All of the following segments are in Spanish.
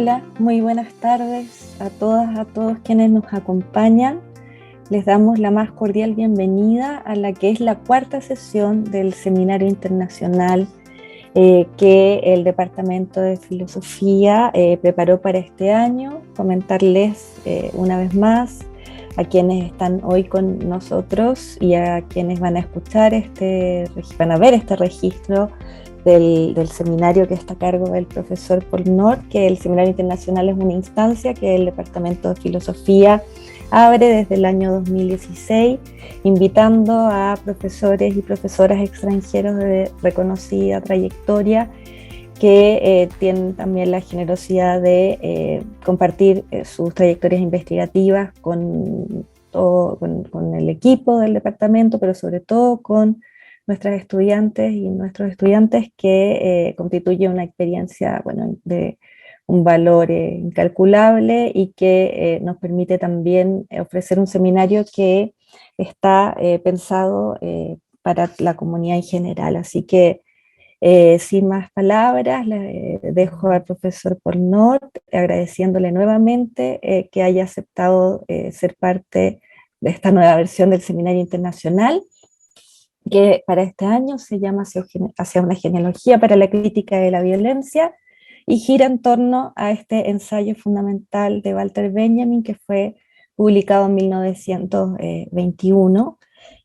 Hola, muy buenas tardes a todas, a todos quienes nos acompañan. Les damos la más cordial bienvenida a la que es la cuarta sesión del Seminario Internacional que el Departamento de Filosofía preparó para este año. Comentarles una vez más a quienes están hoy con nosotros y a quienes van a escuchar van a ver este registro del seminario que está a cargo del profesor Paul Nord, que el Seminario Internacional es una instancia que el Departamento de Filosofía abre desde el año 2016, invitando a profesores y profesoras extranjeros de reconocida trayectoria que tienen también la generosidad de compartir sus trayectorias investigativas con el equipo del departamento, pero sobre todo con nuestras estudiantes y nuestros estudiantes, que constituye una experiencia, bueno, de un valor incalculable y que nos permite también ofrecer un seminario que está pensado para la comunidad en general. Así que sin más palabras, le dejo al profesor Paul Nord, agradeciéndole nuevamente que haya aceptado ser parte de esta nueva versión del Seminario Internacional, que para este año se llama Hacia una genealogía para la crítica de la violencia, y gira en torno a este ensayo fundamental de Walter Benjamin, que fue publicado en 1921.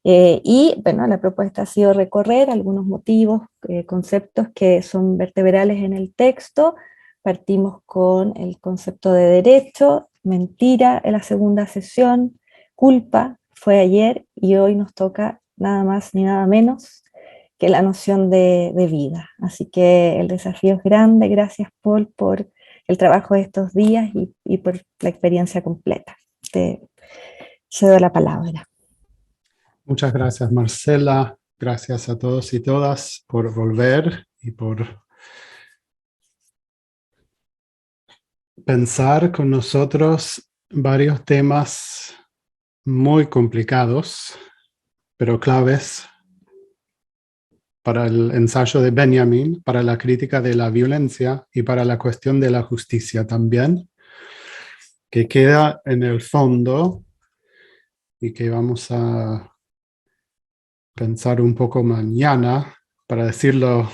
Y bueno, la propuesta ha sido recorrer algunos motivos, conceptos que son vertebrales en el texto. Partimos con el concepto de derecho, mentira en la segunda sesión, culpa fue ayer, y hoy nos toca nada más ni nada menos que la noción de vida. Así que el desafío es grande. Gracias, Paul, por el trabajo de estos días y por la experiencia completa. Te cedo la palabra. Muchas gracias, Marcela. Gracias a todos y todas por volver y por pensar con nosotros varios temas muy complicados, pero claves para el ensayo de Benjamin, para la crítica de la violencia y para la cuestión de la justicia también, que queda en el fondo y que vamos a pensar un poco mañana. Para decirlo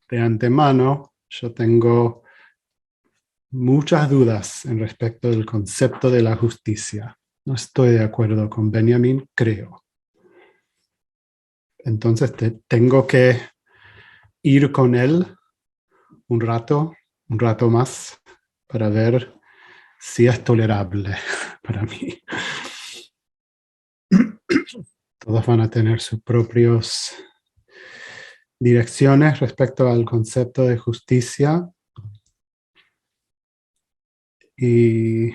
de antemano, yo tengo muchas dudas en respecto del concepto de la justicia. No estoy de acuerdo con Benjamin, creo. Entonces tengo que ir con él un rato más, para ver si es tolerable para mí. Todos van a tener sus propias direcciones respecto al concepto de justicia. Y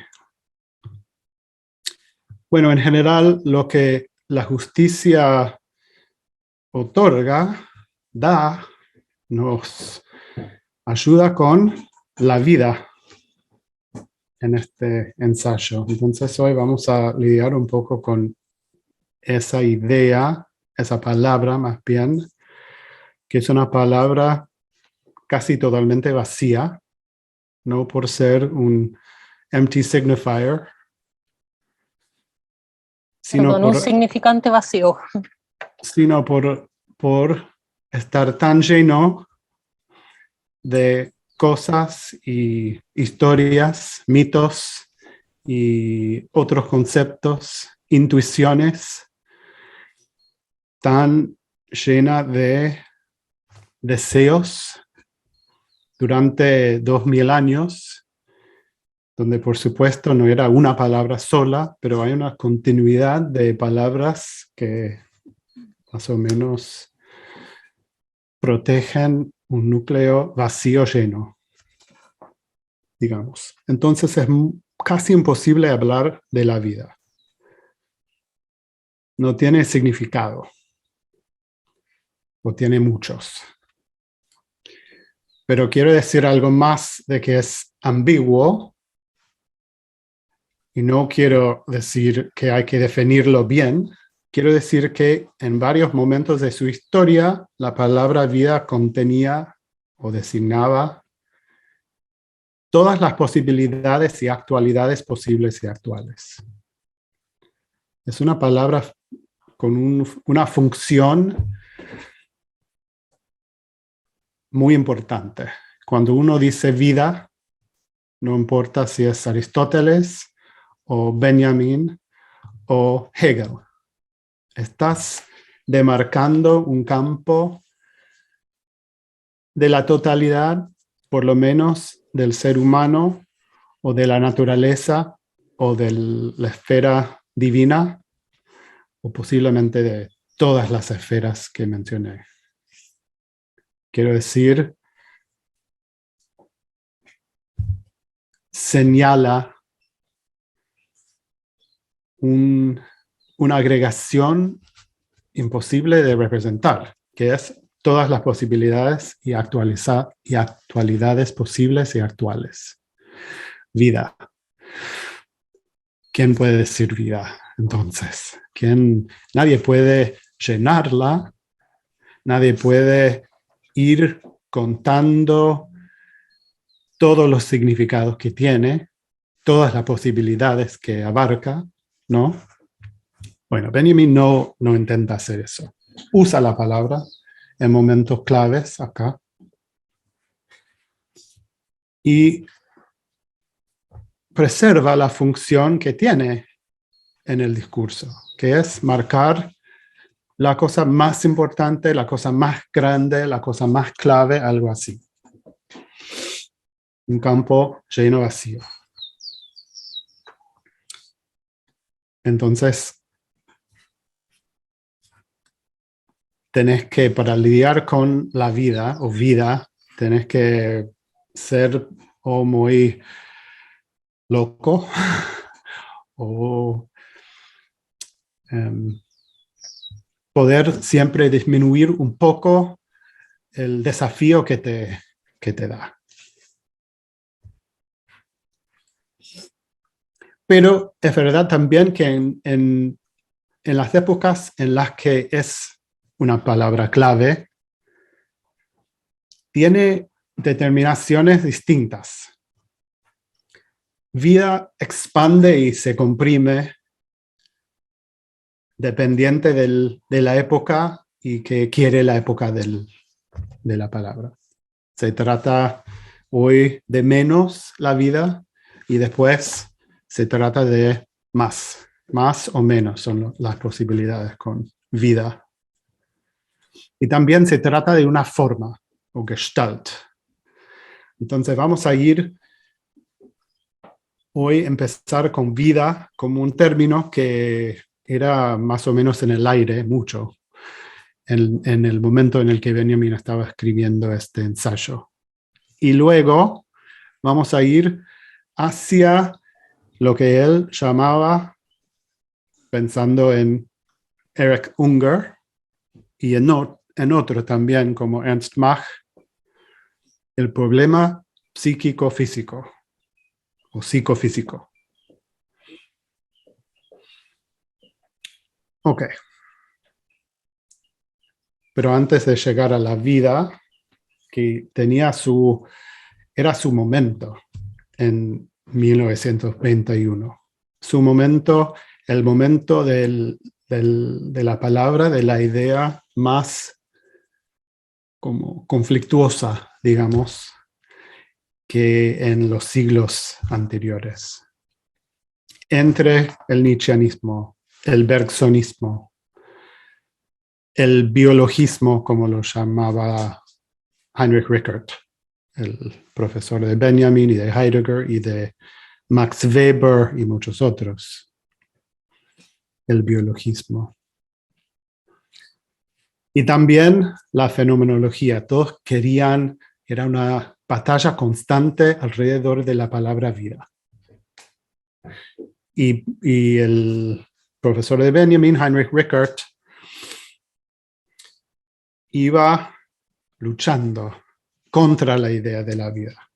bueno, en general, lo que la justicia otorga, da, nos ayuda con la vida en este ensayo. Entonces hoy vamos a lidiar un poco con esa idea, esa palabra más bien, que es una palabra casi totalmente vacía, no por ser un empty signifier, sino Perdón, un significante vacío. Sino por estar tan lleno de cosas y historias, mitos y otros conceptos, intuiciones, tan llena de deseos durante 2000 años, donde por supuesto no era una palabra sola, pero hay una continuidad de palabras que más o menos protegen un núcleo vacío lleno, digamos. Entonces es casi imposible hablar de la vida. No tiene significado, o tiene muchos. Pero quiero decir algo más de que es ambiguo, y no quiero decir que hay que definirlo bien. Quiero decir que en varios momentos de su historia, la palabra vida contenía o designaba todas las posibilidades y actualidades posibles y actuales. Es una palabra con una función muy importante. Cuando uno dice vida, no importa si es Aristóteles o Benjamin o Hegel, estás demarcando un campo de la totalidad, por lo menos del ser humano o de la naturaleza o de la esfera divina, o posiblemente de todas las esferas que mencioné. Quiero decir, señala una agregación imposible de representar, que es todas las posibilidades y actualidades posibles y actuales. Vida. ¿Quién puede decir vida? Entonces, nadie puede llenarla, nadie puede ir contando todos los significados que tiene, todas las posibilidades que abarca, ¿no? Bueno, Benjamin no intenta hacer eso. Usa la palabra en momentos claves acá. Y preserva la función que tiene en el discurso, que es marcar la cosa más importante, la cosa más grande, la cosa más clave, algo así. Un campo lleno vacío. Entonces, tenés que, para lidiar con la vida o vida, tenés que ser o muy loco o poder siempre disminuir un poco el desafío que te da. Pero es verdad también que en las épocas en las que es una palabra clave, tiene determinaciones distintas. Vida expande y se comprime dependiente de la época y que quiere la época de la palabra. Se trata hoy de menos la vida y después se trata de más. Más o menos son las posibilidades con vida. Y también se trata de una forma o Gestalt. Entonces vamos a hoy empezar con vida como un término que era más o menos en el aire mucho en el momento en el que Benjamin estaba escribiendo este ensayo. Y luego vamos a ir hacia lo que él llamaba, pensando en Erich Unger y en otro también como Ernst Mach, el problema psíquico-físico o psicofísico. Ok. Pero antes de llegar a la vida, que era su momento en 1921. Su momento, el momento de la palabra, de la idea más como conflictuosa, digamos, que en los siglos anteriores. Entre el nietzscheanismo, el bergsonismo, el biologismo, como lo llamaba Heinrich Rickert, el profesor de Benjamin y de Heidegger y de Max Weber y muchos otros. El biologismo. Y también la fenomenología. Todos era una batalla constante alrededor de la palabra vida. Y el profesor de Benjamin, Heinrich Rickert, iba luchando contra la idea de la vida.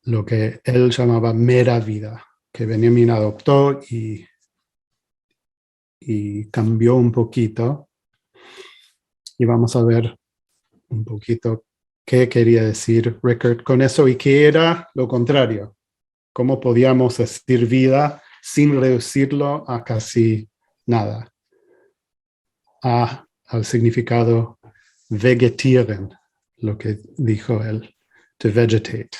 Lo que él llamaba mera vida, que Benjamin adoptó y cambió un poquito. Y vamos a ver un poquito qué quería decir Rickert con eso y qué era lo contrario. ¿Cómo podíamos decir vida sin reducirlo a casi nada? Al significado vegetieren, lo que dijo él, to vegetate.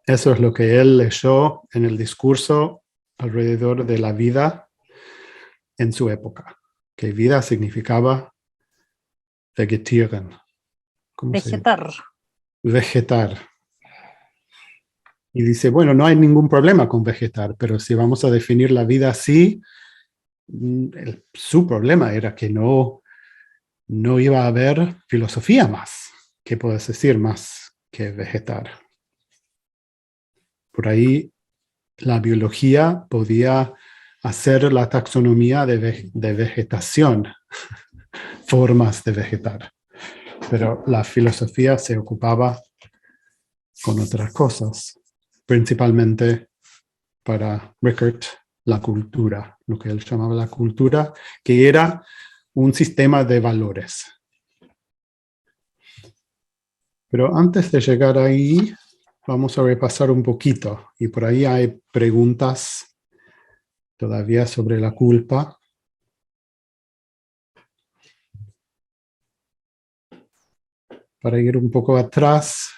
Eso es lo que él leyó en el discurso alrededor de la vida en su época, que vida significaba vegetieren. Vegetar. Vegetar. Y dice, bueno, no hay ningún problema con vegetar, pero si vamos a definir la vida así, su problema era que no iba a haber filosofía más. ¿Qué puedes decir más que vegetar? Por ahí la biología podía hacer la taxonomía de vegetación, formas de vegetar, pero la filosofía se ocupaba con otras cosas, principalmente para Rickert, la cultura, lo que él llamaba la cultura, que era un sistema de valores. Pero antes de llegar ahí, vamos a repasar un poquito, y por ahí hay preguntas todavía sobre la culpa. Para ir un poco atrás,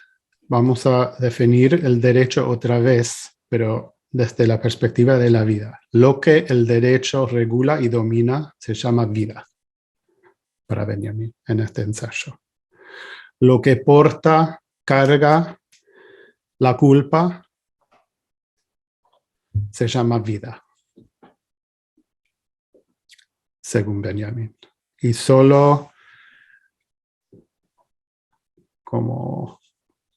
vamos a definir el derecho otra vez, pero desde la perspectiva de la vida. Lo que el derecho regula y domina se llama vida, para Benjamin, en este ensayo. Lo que porta, carga la culpa, se llama vida, según Benjamin. Y solo, como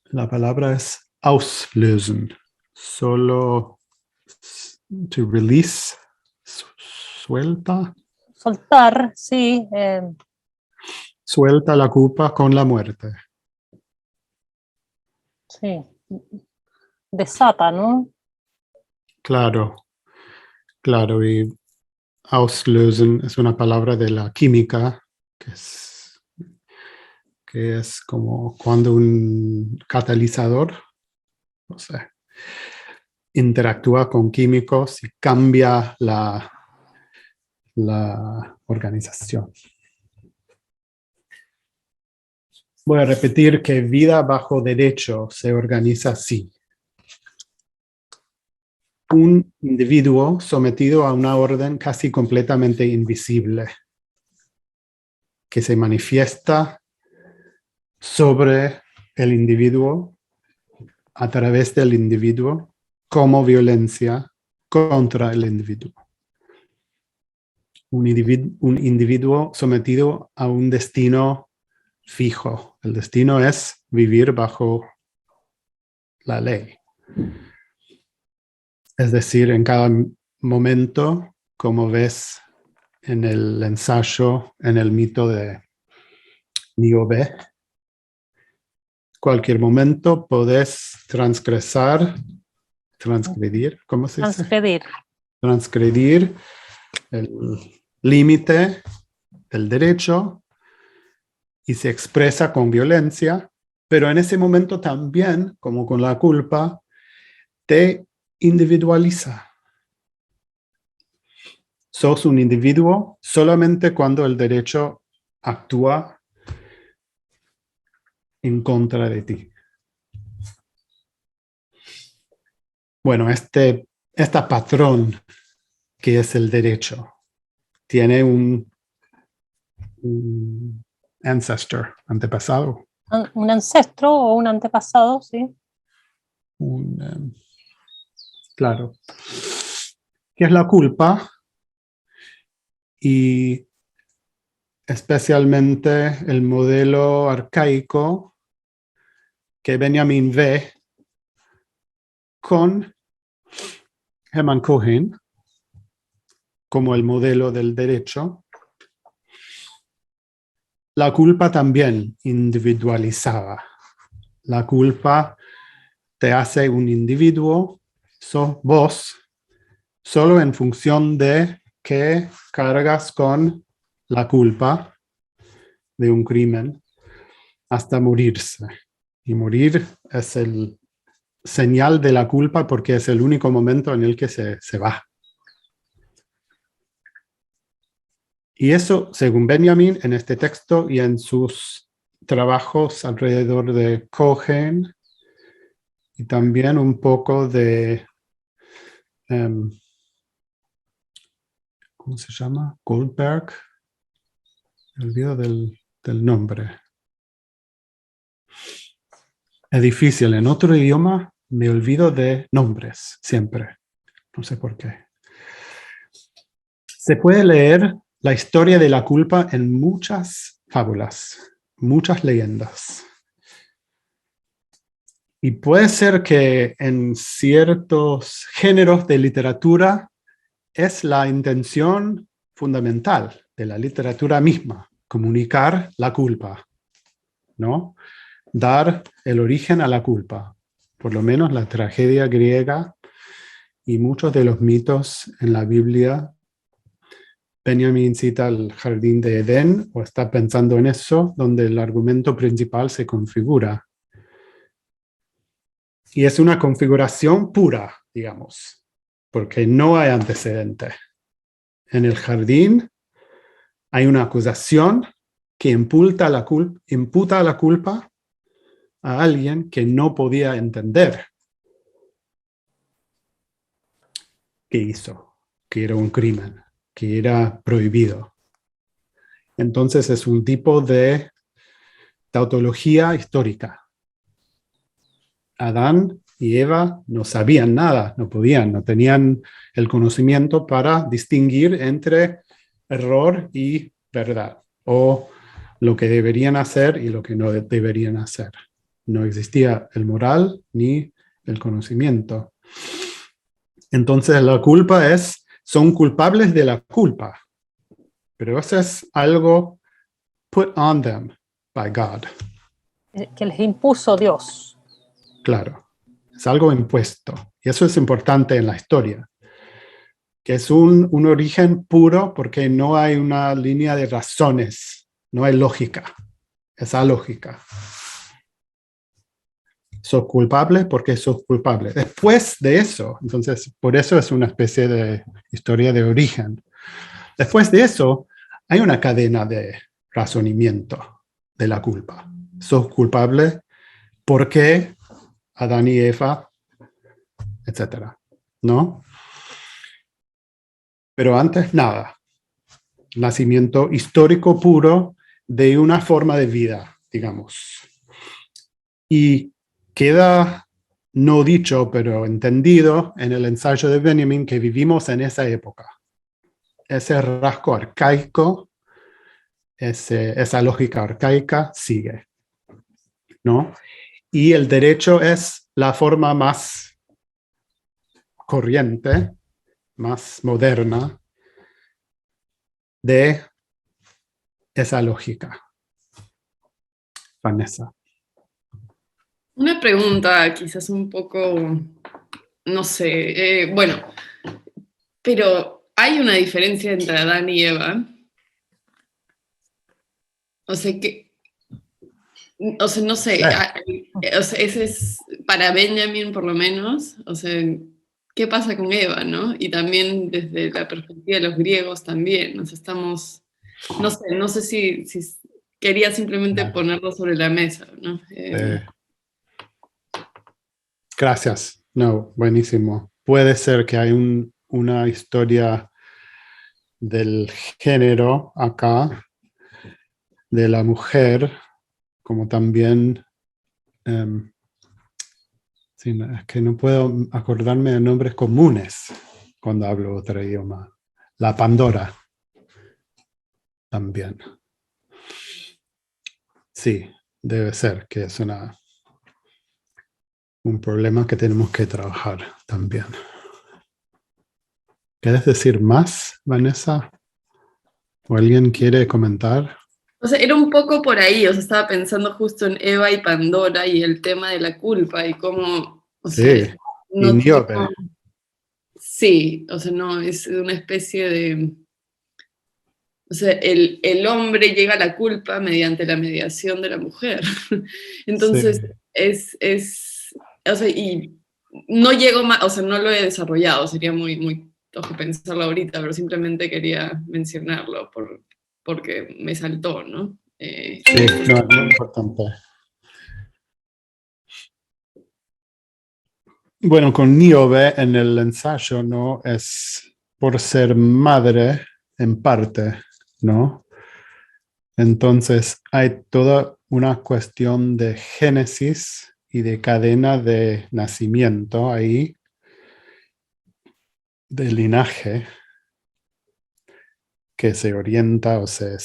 la palabra es auslösen, solo to release, suelta. Soltar, sí. Suelta la culpa con la muerte. Sí. Desata, ¿no? Claro, claro. Y auslösen es una palabra de la química, que es como cuando un catalizador, no sé, interactúa con químicos y cambia la organización. Voy a repetir que vida bajo derecho se organiza así. Un individuo sometido a una orden casi completamente invisible, que se manifiesta sobre el individuo, a través del individuo, como violencia contra el individuo. Un individuo sometido a un destino fijo. El destino es vivir bajo la ley. Es decir, en cada momento, como ves en el ensayo, en el mito de Niobe, cualquier momento podés transgredir, ¿cómo se dice? Transgredir el límite del derecho y se expresa con violencia, pero en ese momento también, como con la culpa, te individualiza. Sos un individuo solamente cuando el derecho actúa en contra de ti. Bueno, este patrón que es el derecho tiene un antepasado. Un ancestro o un antepasado, sí. Claro. Que es la culpa y especialmente el modelo arcaico que Benjamin ve con Hermann Cohen como el modelo del derecho. La culpa también individualizaba. La culpa te hace un individuo, sos vos, solo en función de que cargas con la culpa de un crimen. hasta morirse. Y morir es el señal de la culpa porque es el único momento en el que se va. Y eso, según Benjamin, en este texto y en sus trabajos alrededor de Cohen, y también un poco de, ¿cómo se llama? Goldberg. Me olvido del nombre. Es difícil. En otro idioma me olvido de nombres siempre. No sé por qué. Se puede leer la historia de la culpa en muchas fábulas, muchas leyendas. Y puede ser que en ciertos géneros de literatura es la intención fundamental de la literatura misma, comunicar la culpa, ¿no? Dar el origen a la culpa. Por lo menos la tragedia griega y muchos de los mitos en la Biblia. Benjamin cita el jardín de Edén, o está pensando en eso, donde el argumento principal se configura. Y es una configuración pura, digamos, porque no hay antecedente. En el jardín hay una acusación que imputa la culpa a alguien que no podía entender qué hizo, que era un crimen, que era prohibido. Entonces es un tipo de tautología histórica. Adán y Eva no sabían nada, no podían, no tenían el conocimiento para distinguir entre error y verdad, o lo que deberían hacer y lo que no deberían hacer. No existía el moral ni el conocimiento. Entonces la culpa son culpables de la culpa, pero eso es algo put on them by God. Que les impuso Dios. Claro, es algo impuesto. Y eso es importante en la historia, que es un origen puro porque no hay una línea de razones, no hay lógica, es alógica. Sos culpable porque sos culpable. Después de eso, entonces, por eso es una especie de historia de origen. Después de eso, hay una cadena de razonamiento de la culpa. Sos culpable porque Adán y Eva, etcétera, ¿no? Pero antes nada. Nacimiento histórico puro de una forma de vida, digamos. Y queda no dicho, pero entendido en el ensayo de Benjamin que vivimos en esa época. Ese rasgo arcaico, esa lógica arcaica sigue, ¿no? Y el derecho es la forma más corriente, más moderna de esa lógica. Vanessa. Una pregunta quizás un poco, no sé, bueno, pero ¿hay una diferencia entre Adán y Eva? O sea, no sé, o sea, ese es para Benjamin por lo menos, o sea, ¿qué pasa con Eva, no? Y también desde la perspectiva de los griegos también, nos estamos, no sé si quería simplemente ponerlo sobre la mesa, ¿no? Gracias. No, buenísimo. Puede ser que hay una historia del género acá, de la mujer, como también, sí, es que no puedo acordarme de nombres comunes cuando hablo otro idioma. La Pandora, también. Sí, debe ser que es un problema que tenemos que trabajar también. ¿Quieres decir más, Vanessa? ¿O alguien quiere comentar? O sea, era un poco por ahí, o sea, estaba pensando justo en Eva y Pandora y el tema de la culpa y cómo, o sea, Sí, y Níobe. Sí, o sea, no, es una especie de, O sea, el hombre llega a la culpa mediante la mediación de la mujer. Entonces, o sea, y no llego más, o sea, no lo he desarrollado, sería muy tojo pensarlo ahorita, pero simplemente quería mencionarlo porque me saltó, ¿no? Sí, no, es muy importante. Bueno, con Niobe en el ensayo, ¿no? Es por ser madre en parte, ¿no? Entonces hay toda una cuestión de génesis y de cadena de nacimiento ahí, de linaje, que se orienta o se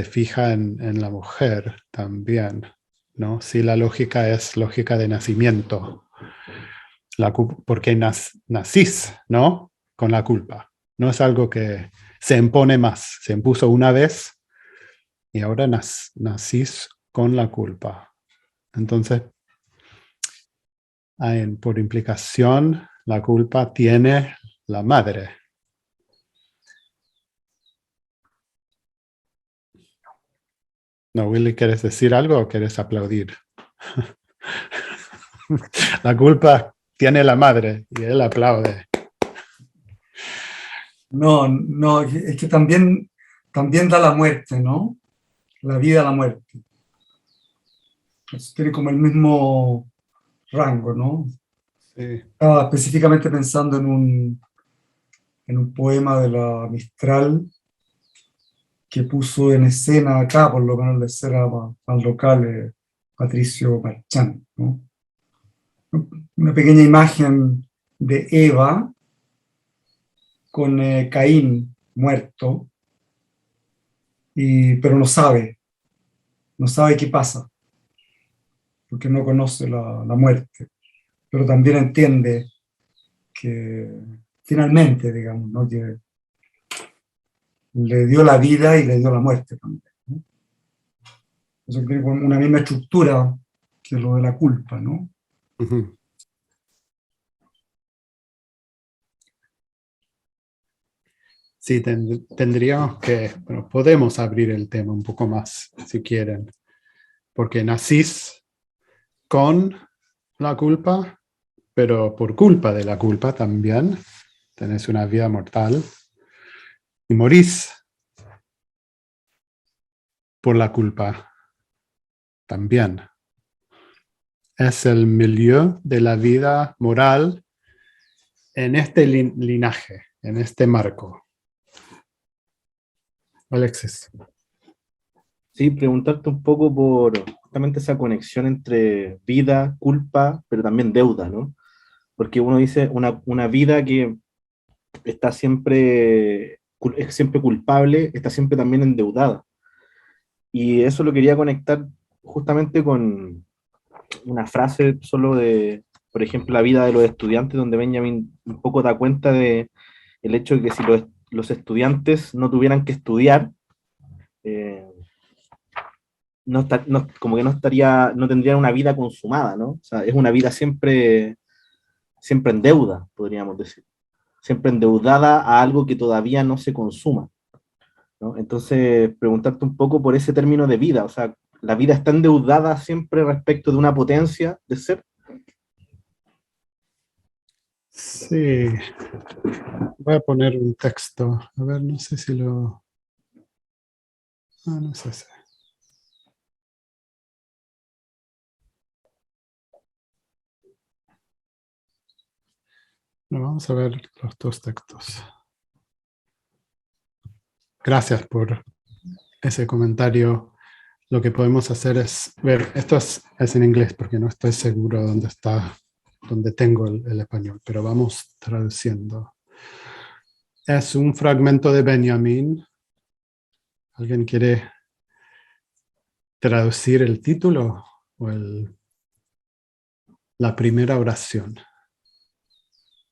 fija en la mujer también, ¿no? Si la lógica es lógica de nacimiento, porque nacís, ¿no? Con la culpa. No es algo que se impone más, se impuso una vez y ahora nacís con la culpa. Entonces, por implicación, la culpa tiene la madre. No, Willy, ¿quieres decir algo o quieres aplaudir? La culpa tiene la madre y él aplaude. No, es que también da la muerte, ¿no? La vida a la muerte. Tiene como el mismo rango, ¿no? Sí. Estaba específicamente pensando en un poema de la Mistral que puso en escena acá, por lo menos la escena al local, Patricio Marchán, ¿no? Una pequeña imagen de Eva con Caín muerto, pero no sabe qué pasa, porque no conoce la muerte, pero también entiende que finalmente, digamos, ¿no? Que le dio la vida y le dio la muerte también, ¿no? Entonces tiene una misma estructura que lo de la culpa, ¿no? Uh-huh. Sí, tendríamos que, bueno, podemos abrir el tema un poco más, si quieren, porque nacís con la culpa, pero por culpa de la culpa también tenés una vida mortal y morís por la culpa también. Es el milieu de la vida moral en este linaje, en este marco. Alexis. Sí, preguntarte un poco por justamente esa conexión entre vida, culpa, pero también deuda, ¿no? Porque uno dice una vida que está siempre, es siempre culpable, está siempre también endeudada. Y eso lo quería conectar justamente con una frase solo de, por ejemplo, la vida de los estudiantes, donde Benjamin un poco da cuenta de el hecho de que si los estudiantes no tuvieran que estudiar, como que no tendrían una vida consumada, ¿no? O sea, es una vida siempre en deuda, podríamos decir. Siempre endeudada a algo que todavía no se consuma, ¿no? Entonces, preguntarte un poco por ese término de vida, o sea, ¿la vida está endeudada siempre respecto de una potencia de ser? Sí, voy a poner un texto. A ver, no sé si lo... no sé si... No, vamos a ver los dos textos. Gracias por ese comentario. Lo que podemos hacer es ver, esto es en inglés porque no estoy seguro dónde tengo el español, pero vamos traduciendo. Es un fragmento de Benjamin. ¿Alguien quiere traducir el título o la primera oración?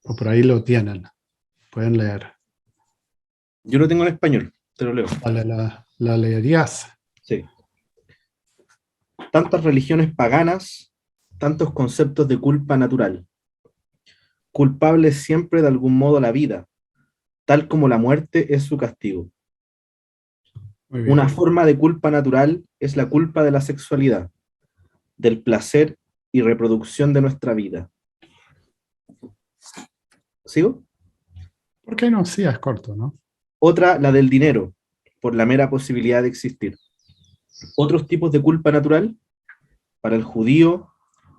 O por ahí lo tienen. Pueden leer. Yo lo tengo en español, te lo leo. Vale, ¿la leerías? Sí. Tantas religiones paganas, tantos conceptos de culpa natural. Culpable siempre de algún modo la vida, tal como la muerte es su castigo. Muy bien. Una forma de culpa natural es la culpa de la sexualidad, del placer y reproducción de nuestra vida. ¿Sigo? ¿Por qué no? Sí, es corto, ¿no? Otra, la del dinero, por la mera posibilidad de existir. Otros tipos de culpa natural, para el judío,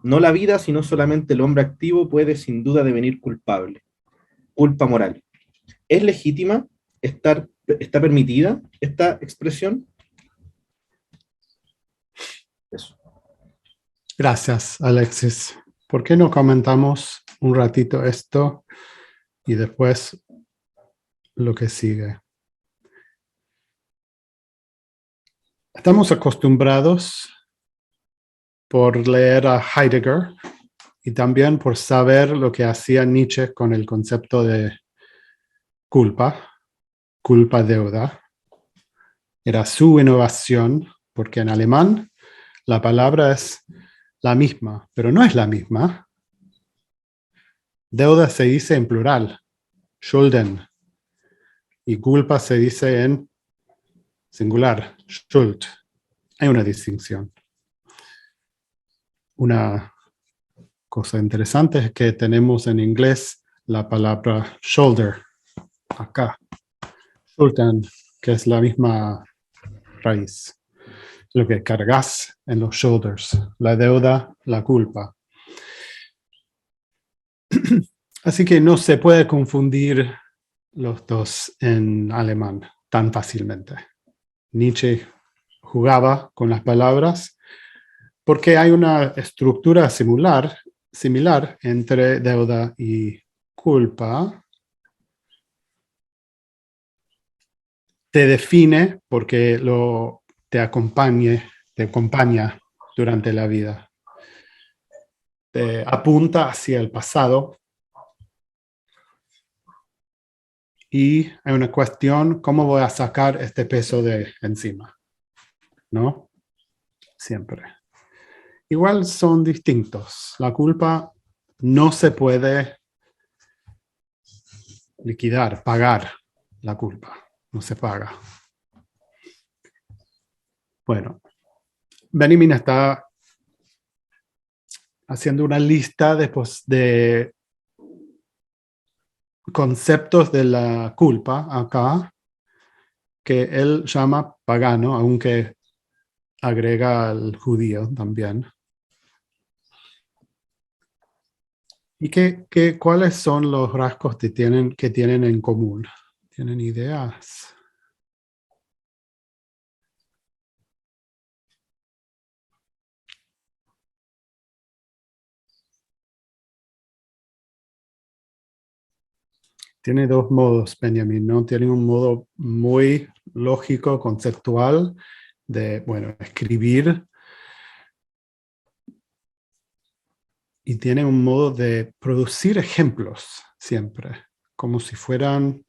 no la vida, sino solamente el hombre activo puede sin duda devenir culpable. Culpa moral. ¿Es legítima? ¿Está permitida esta expresión? Eso. Gracias, Alexis. ¿Por qué no comentamos un ratito esto y después lo que sigue? Estamos acostumbrados por leer a Heidegger y también por saber lo que hacía Nietzsche con el concepto de culpa deuda. Era su innovación, porque en alemán la palabra es la misma, pero no es la misma. Deuda se dice en plural, Schulden, y culpa se dice en singular, Schuld. Hay una distinción. Una cosa interesante es que tenemos en inglés la palabra shoulder, acá, Schulden, que es la misma raíz. Lo que cargas en los shoulders, la deuda, la culpa. Así que no se puede confundir los dos en alemán tan fácilmente. Nietzsche jugaba con las palabras porque hay una estructura similar entre deuda y culpa. Te define porque te acompaña durante la vida. Te apunta hacia el pasado. Y hay una cuestión, ¿cómo voy a sacar este peso de encima? ¿No? Siempre. Igual son distintos. La culpa no se puede liquidar, pagar la culpa. No se paga. Bueno, Benjamin está haciendo una lista de conceptos de la culpa acá, que él llama pagano, aunque agrega al judío también. ¿Y cuáles son los rasgos que tienen en común? ¿Tienen ideas? Tiene dos modos, Benjamin, ¿no? Tiene un modo muy lógico, conceptual, de, bueno, escribir. Y tiene un modo de producir ejemplos siempre, como si fueran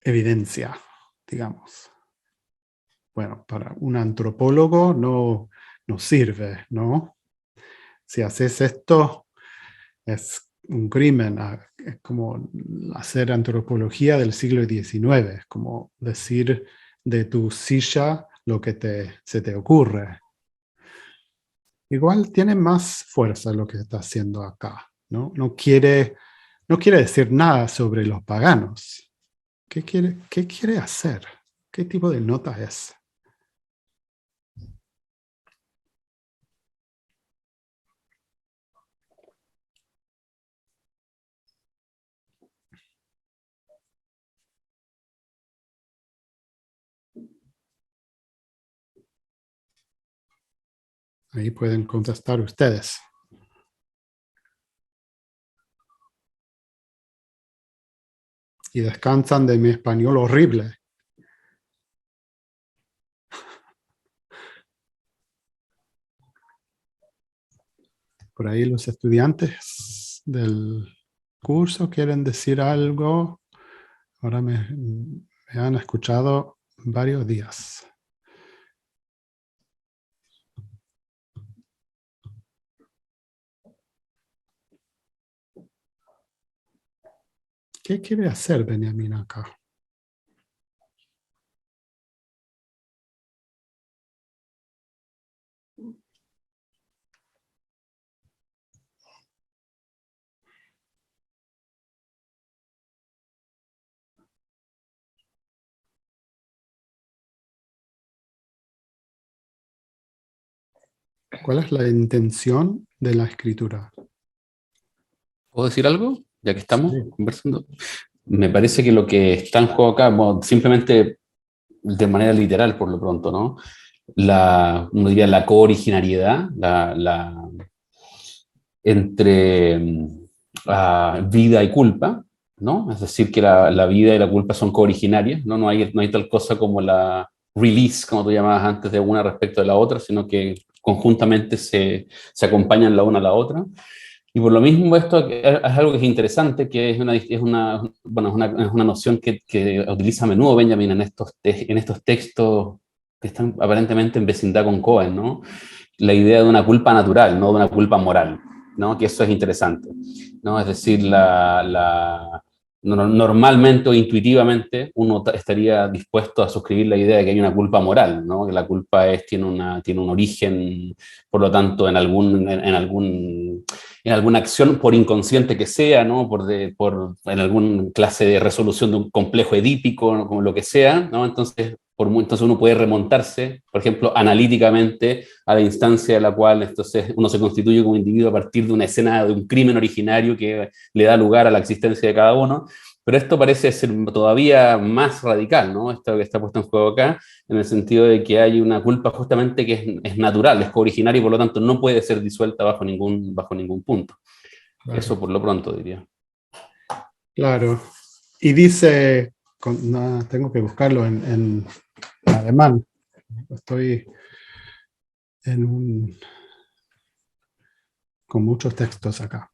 evidencia, digamos. Bueno, para un antropólogo no sirve, ¿no? Si haces esto, es un crimen. Es como hacer antropología del siglo XIX, es como decir de tu silla lo que se te ocurre. Igual tiene más fuerza lo que está haciendo acá, ¿no? No quiere decir nada sobre los paganos. ¿Qué quiere hacer? ¿Qué tipo de nota es? Ahí pueden contestar ustedes. Y descansan de mi español horrible. Por ahí los estudiantes del curso quieren decir algo. Ahora me han escuchado varios días. ¿Qué quiere hacer Benjamín acá? ¿Cuál es la intención de la escritura? ¿Puedo decir algo? Ya que estamos Sí. conversando. Me parece que lo que está en juego acá, bueno, simplemente de manera literal por lo pronto, ¿no? Uno diría la cooriginariedad, entre vida y culpa, ¿no? Es decir, que la vida y la culpa son cooriginarias, ¿no? No hay tal cosa como la release, como tú llamabas antes, de una respecto de la otra, sino que conjuntamente se acompañan la una a la otra. Y por lo mismo esto es algo que es interesante, que bueno, es una noción que utiliza a menudo Benjamin en estos textos que están aparentemente en vecindad con Cohen, ¿no? La idea de una culpa natural, no de una culpa moral, ¿no? Que eso es interesante, ¿no? Es decir, normalmente o intuitivamente uno estaría dispuesto a suscribir la idea de que hay una culpa moral, ¿no? Que la culpa tiene un origen, por lo tanto, en alguna acción, por inconsciente que sea, ¿no? En alguna clase de resolución de un complejo edípico, ¿no? Como lo que sea, ¿no? Entonces uno puede remontarse, por ejemplo, analíticamente a la instancia de la cual entonces uno se constituye como individuo a partir de una escena de un crimen originario que le da lugar a la existencia de cada uno. Pero esto parece ser todavía más radical, ¿no? Esto que está puesto en juego acá, en el sentido de que hay una culpa justamente que es natural, es cooriginaria y por lo tanto no puede ser disuelta bajo ningún punto. Claro. Eso por lo pronto diría. Claro. Y dice, tengo que buscarlo en alemán. Estoy con muchos textos acá.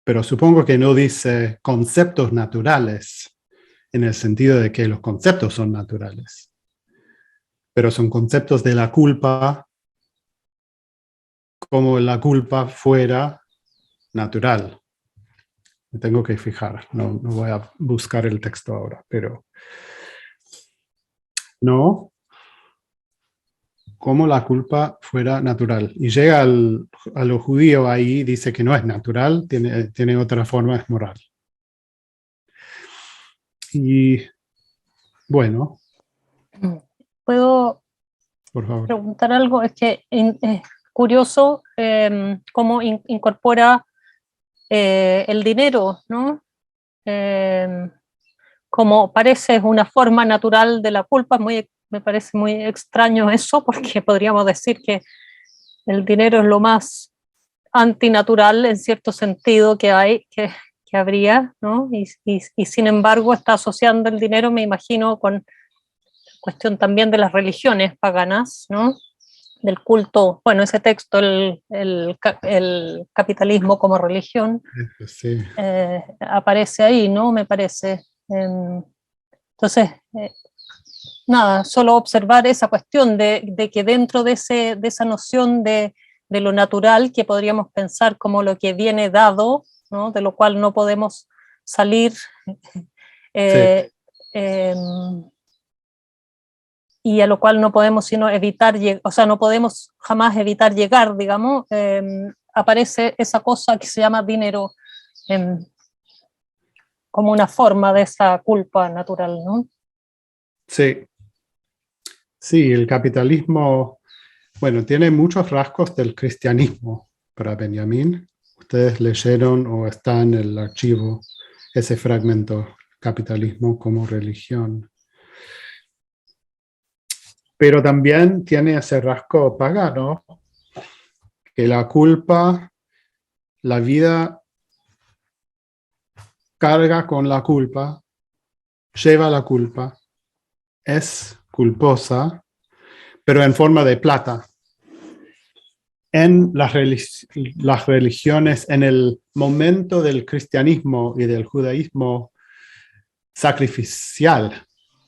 Pero supongo que no dice conceptos naturales, en el sentido de que los conceptos son naturales. Pero son conceptos de la culpa, como la culpa fuera natural. Me tengo que fijar, no voy a buscar el texto ahora, pero no, como la culpa fuera natural. Y llega a lo judío ahí, dice que no es natural, tiene otra forma, es moral. Y bueno, ¿Puedo por favor. preguntar algo? Es que es curioso cómo incorpora el dinero, ¿no? Como parece una forma natural de la culpa, me parece muy extraño eso, porque podríamos decir que el dinero es lo más antinatural en cierto sentido que habría, ¿no? Y sin embargo está asociando el dinero, me imagino, con cuestión también de las religiones paganas, ¿no? Del culto, bueno, ese texto, el capitalismo como religión, Sí. aparece ahí, ¿no? Me parece. Entonces, nada, solo observar esa cuestión de que dentro de esa noción de lo natural, que podríamos pensar como lo que viene dado, ¿no? De lo cual no podemos salir, eh, eh, y a lo cual no podemos sino evitar, o sea, no podemos jamás evitar llegar, digamos, aparece esa cosa que se llama dinero como una forma de esa culpa natural, ¿no? Sí. Sí, el capitalismo, bueno, tiene muchos rasgos del cristianismo para Benjamín. Ustedes leyeron o está en el archivo ese fragmento, capitalismo como religión. Pero también tiene ese rasgo pagano, que la culpa, la vida carga con la culpa, lleva la culpa, es culposa, pero en forma de plata. En las religiones, en el momento del cristianismo y del judaísmo sacrificial,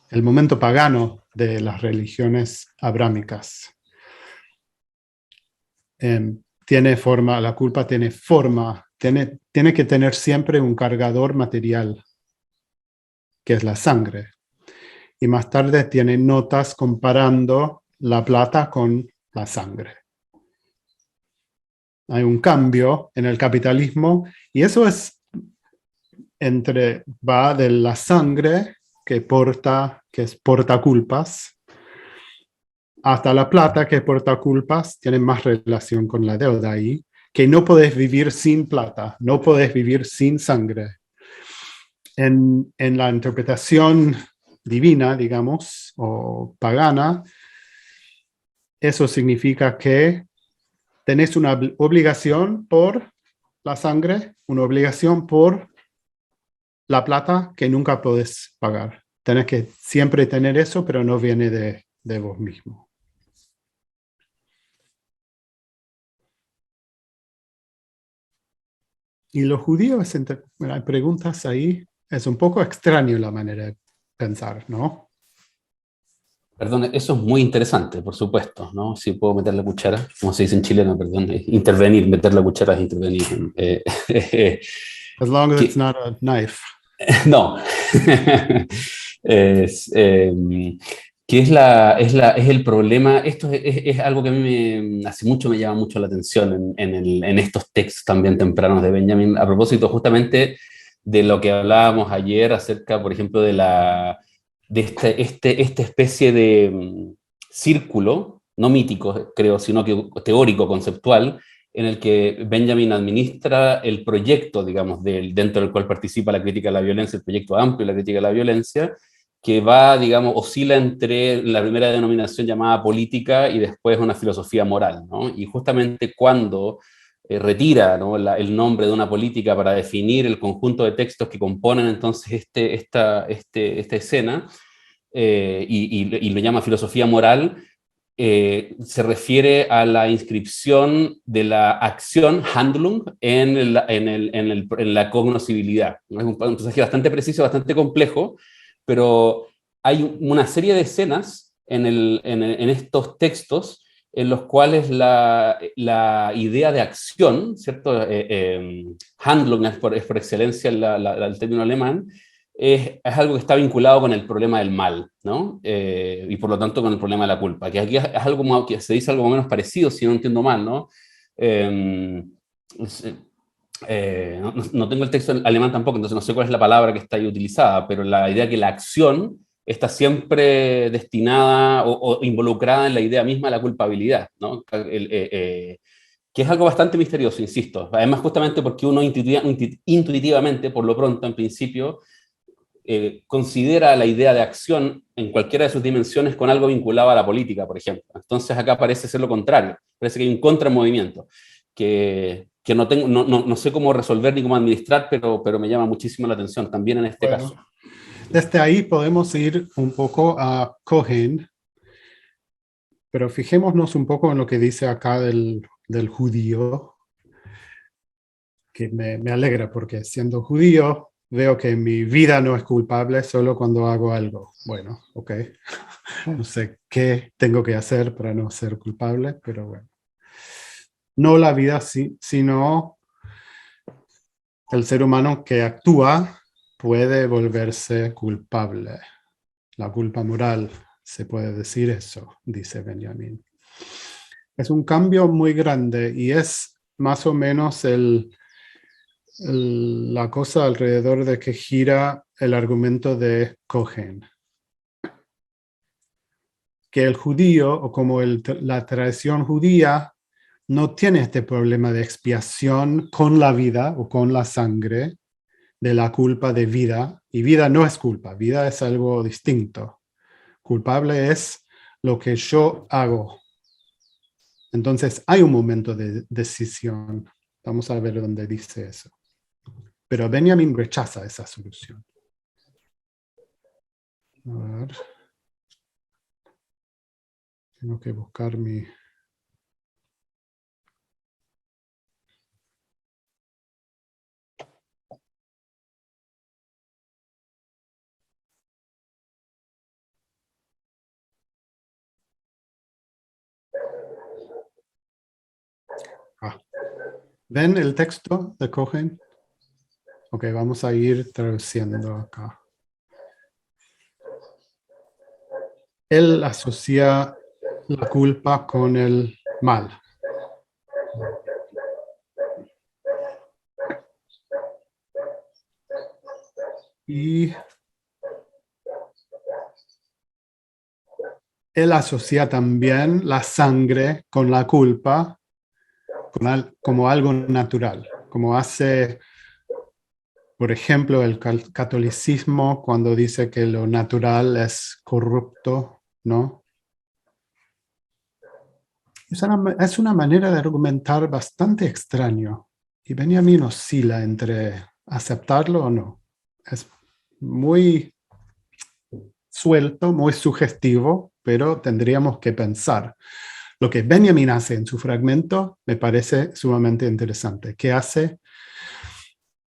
el momento pagano de las religiones abrámicas, tiene forma, la culpa tiene forma, tiene que tener siempre un cargador material que es la sangre. Y más tarde tiene notas comparando la plata con la sangre. Hay un cambio en el capitalismo y eso es va de la sangre que es portaculpas, hasta la plata que porta culpas, tiene más relación con la deuda ahí, que no podés vivir sin plata, no podés vivir sin sangre. En la interpretación divina, digamos, o pagana, eso significa que tenés una obligación por la sangre, una obligación por la plata que nunca podés pagar. Tenés que siempre tener eso, pero no viene de vos mismo. Y los judíos, hay preguntas ahí, es un poco extraño la manera de pensar, ¿no? Perdón, eso es muy interesante, por supuesto, ¿no? Si puedo meter la cuchara, como se dice en chileno, perdón, intervenir, meter la cuchara es intervenir. As long as it's not a knife. No. Que es el problema. Esto es algo que a mí hace mucho me llama mucho la atención en estos textos también tempranos de Benjamin, a propósito justamente de lo que hablábamos ayer acerca, por ejemplo, de esta especie de círculo, no mítico, creo, sino que teórico, conceptual, en el que Benjamin administra el proyecto, digamos, dentro del cual participa la crítica de la violencia, el proyecto amplio de la crítica de la violencia, que va, digamos, oscila entre la primera denominación llamada política y después una filosofía moral, ¿no? Y justamente cuando retira, ¿no?, el nombre de una política para definir el conjunto de textos que componen entonces esta escena, y lo llama filosofía moral, se refiere a la inscripción de la acción, Handlung, en la cognoscibilidad. Es un pasaje bastante preciso, bastante complejo, pero hay una serie de escenas en estos textos en los cuales la idea de acción, ¿cierto? Handlung es por excelencia el término alemán, es algo que está vinculado con el problema del mal, ¿no? Y por lo tanto con el problema de la culpa, que aquí es algo que se dice algo más o menos parecido, si no entiendo mal, ¿no? No tengo el texto en alemán tampoco, entonces no sé cuál es la palabra que está ahí utilizada, pero la idea que la acción está siempre destinada o involucrada en la idea misma de la culpabilidad, ¿no? Que es algo bastante misterioso, insisto. Además, justamente porque uno intuitivamente, por lo pronto, en principio, considera la idea de acción en cualquiera de sus dimensiones con algo vinculado a la política, por ejemplo. Entonces acá parece ser lo contrario, parece que hay un contramovimiento que no sé cómo resolver ni cómo administrar, pero me llama muchísimo la atención también en este caso. Desde ahí podemos ir un poco a Cohen, pero fijémonos un poco en lo que dice acá del judío, que me alegra porque siendo judío veo que mi vida no es culpable solo cuando hago algo. Bueno, ok. No sé qué tengo que hacer para no ser culpable, pero bueno. No la vida, sino el ser humano que actúa puede volverse culpable. La culpa moral, se puede decir eso, dice Benjamin. Es un cambio muy grande y es más o menos la cosa alrededor de que gira el argumento de Cohen. Que el judío, o como la tradición judía, no tiene este problema de expiación con la vida o con la sangre de la culpa de vida. Y vida no es culpa, vida es algo distinto. Culpable es lo que yo hago. Entonces hay un momento de decisión. Vamos a ver dónde dice eso. Pero Benjamin rechaza esa solución. A ver. Tengo que buscar mi... ¿Ven el texto de Cohen? Ok, vamos a ir traduciendo acá. él asocia la culpa con el mal. Y él asocia también la sangre con la culpa como algo natural, como hace, por ejemplo, el catolicismo cuando dice que lo natural es corrupto, ¿no? Es una manera de argumentar bastante extraño, y Benjamin oscila entre aceptarlo o no. Es muy suelto, muy sugestivo, pero tendríamos que pensar. Lo que Benjamin hace en su fragmento me parece sumamente interesante. ¿Qué hace?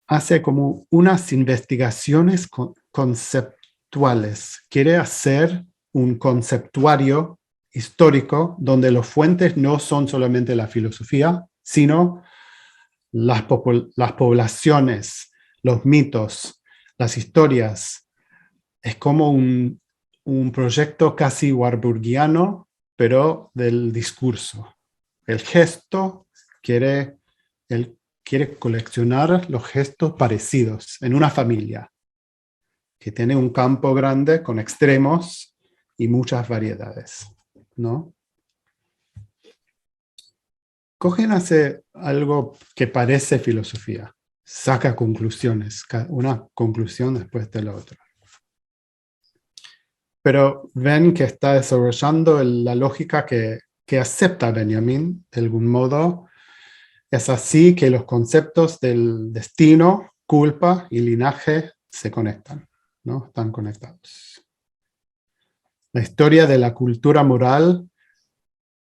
Hace como unas investigaciones conceptuales. Quiere hacer un conceptuario histórico donde las fuentes no son solamente la filosofía, sino las poblaciones, los mitos, las historias. Es como un proyecto casi warburgiano, pero del discurso. El gesto quiere coleccionar los gestos parecidos en una familia que tiene un campo grande con extremos y muchas variedades, ¿no? Cohen hace algo que parece filosofía, saca conclusiones, una conclusión después de la otra. Pero ven que está desarrollando la lógica que acepta Benjamin, de algún modo. Es así que los conceptos del destino, culpa y linaje se conectan, ¿no? Están conectados. La historia de la cultura moral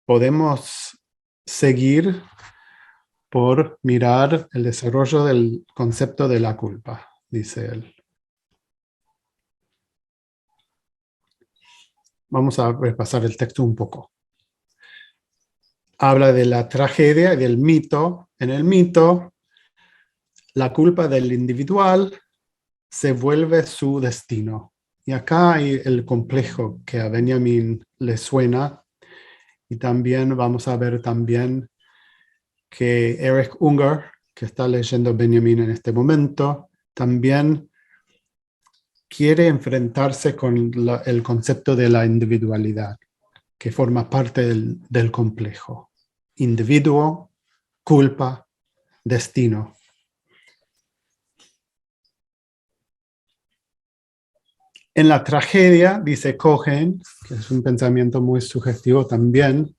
podemos seguir por mirar el desarrollo del concepto de la culpa, dice él. Vamos a repasar el texto un poco. Habla de la tragedia y del mito. En el mito, la culpa del individual se vuelve su destino. Y acá hay el complejo que a Benjamin le suena. Y también vamos a ver también que Erich Unger, que está leyendo Benjamin en este momento, también quiere enfrentarse con el concepto de la individualidad, que forma parte del complejo. Individuo, culpa, destino. En la tragedia, dice Cohen, que es un pensamiento muy sugestivo también,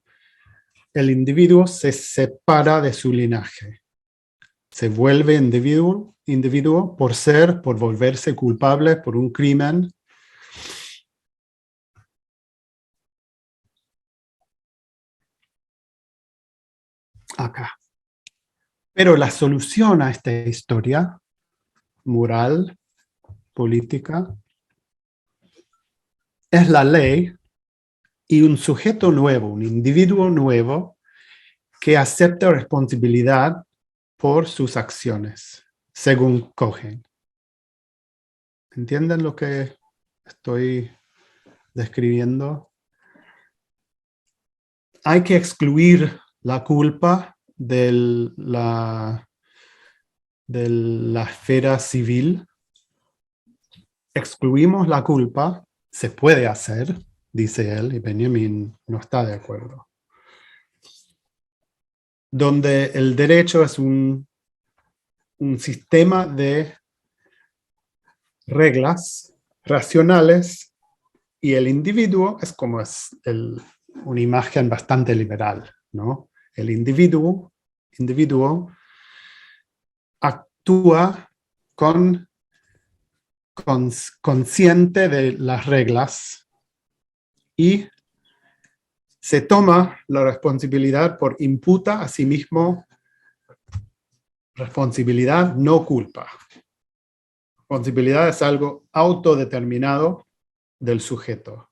el individuo se separa de su linaje. Se vuelve individuo por volverse culpable por un crimen. Acá. Pero la solución a esta historia moral, política, es la ley y un sujeto nuevo, un individuo nuevo que acepta responsabilidad por sus acciones, según Cohen. ¿Entienden lo que estoy describiendo? Hay que excluir la culpa de la esfera civil. Excluimos la culpa, se puede hacer, dice él, y Benjamin no está de acuerdo. Donde el derecho es un sistema de reglas racionales y el individuo es como una imagen bastante liberal, ¿no? El individuo actúa consciente de las reglas y se toma la responsabilidad imputa a sí mismo responsabilidad, no culpa. Responsabilidad es algo autodeterminado del sujeto.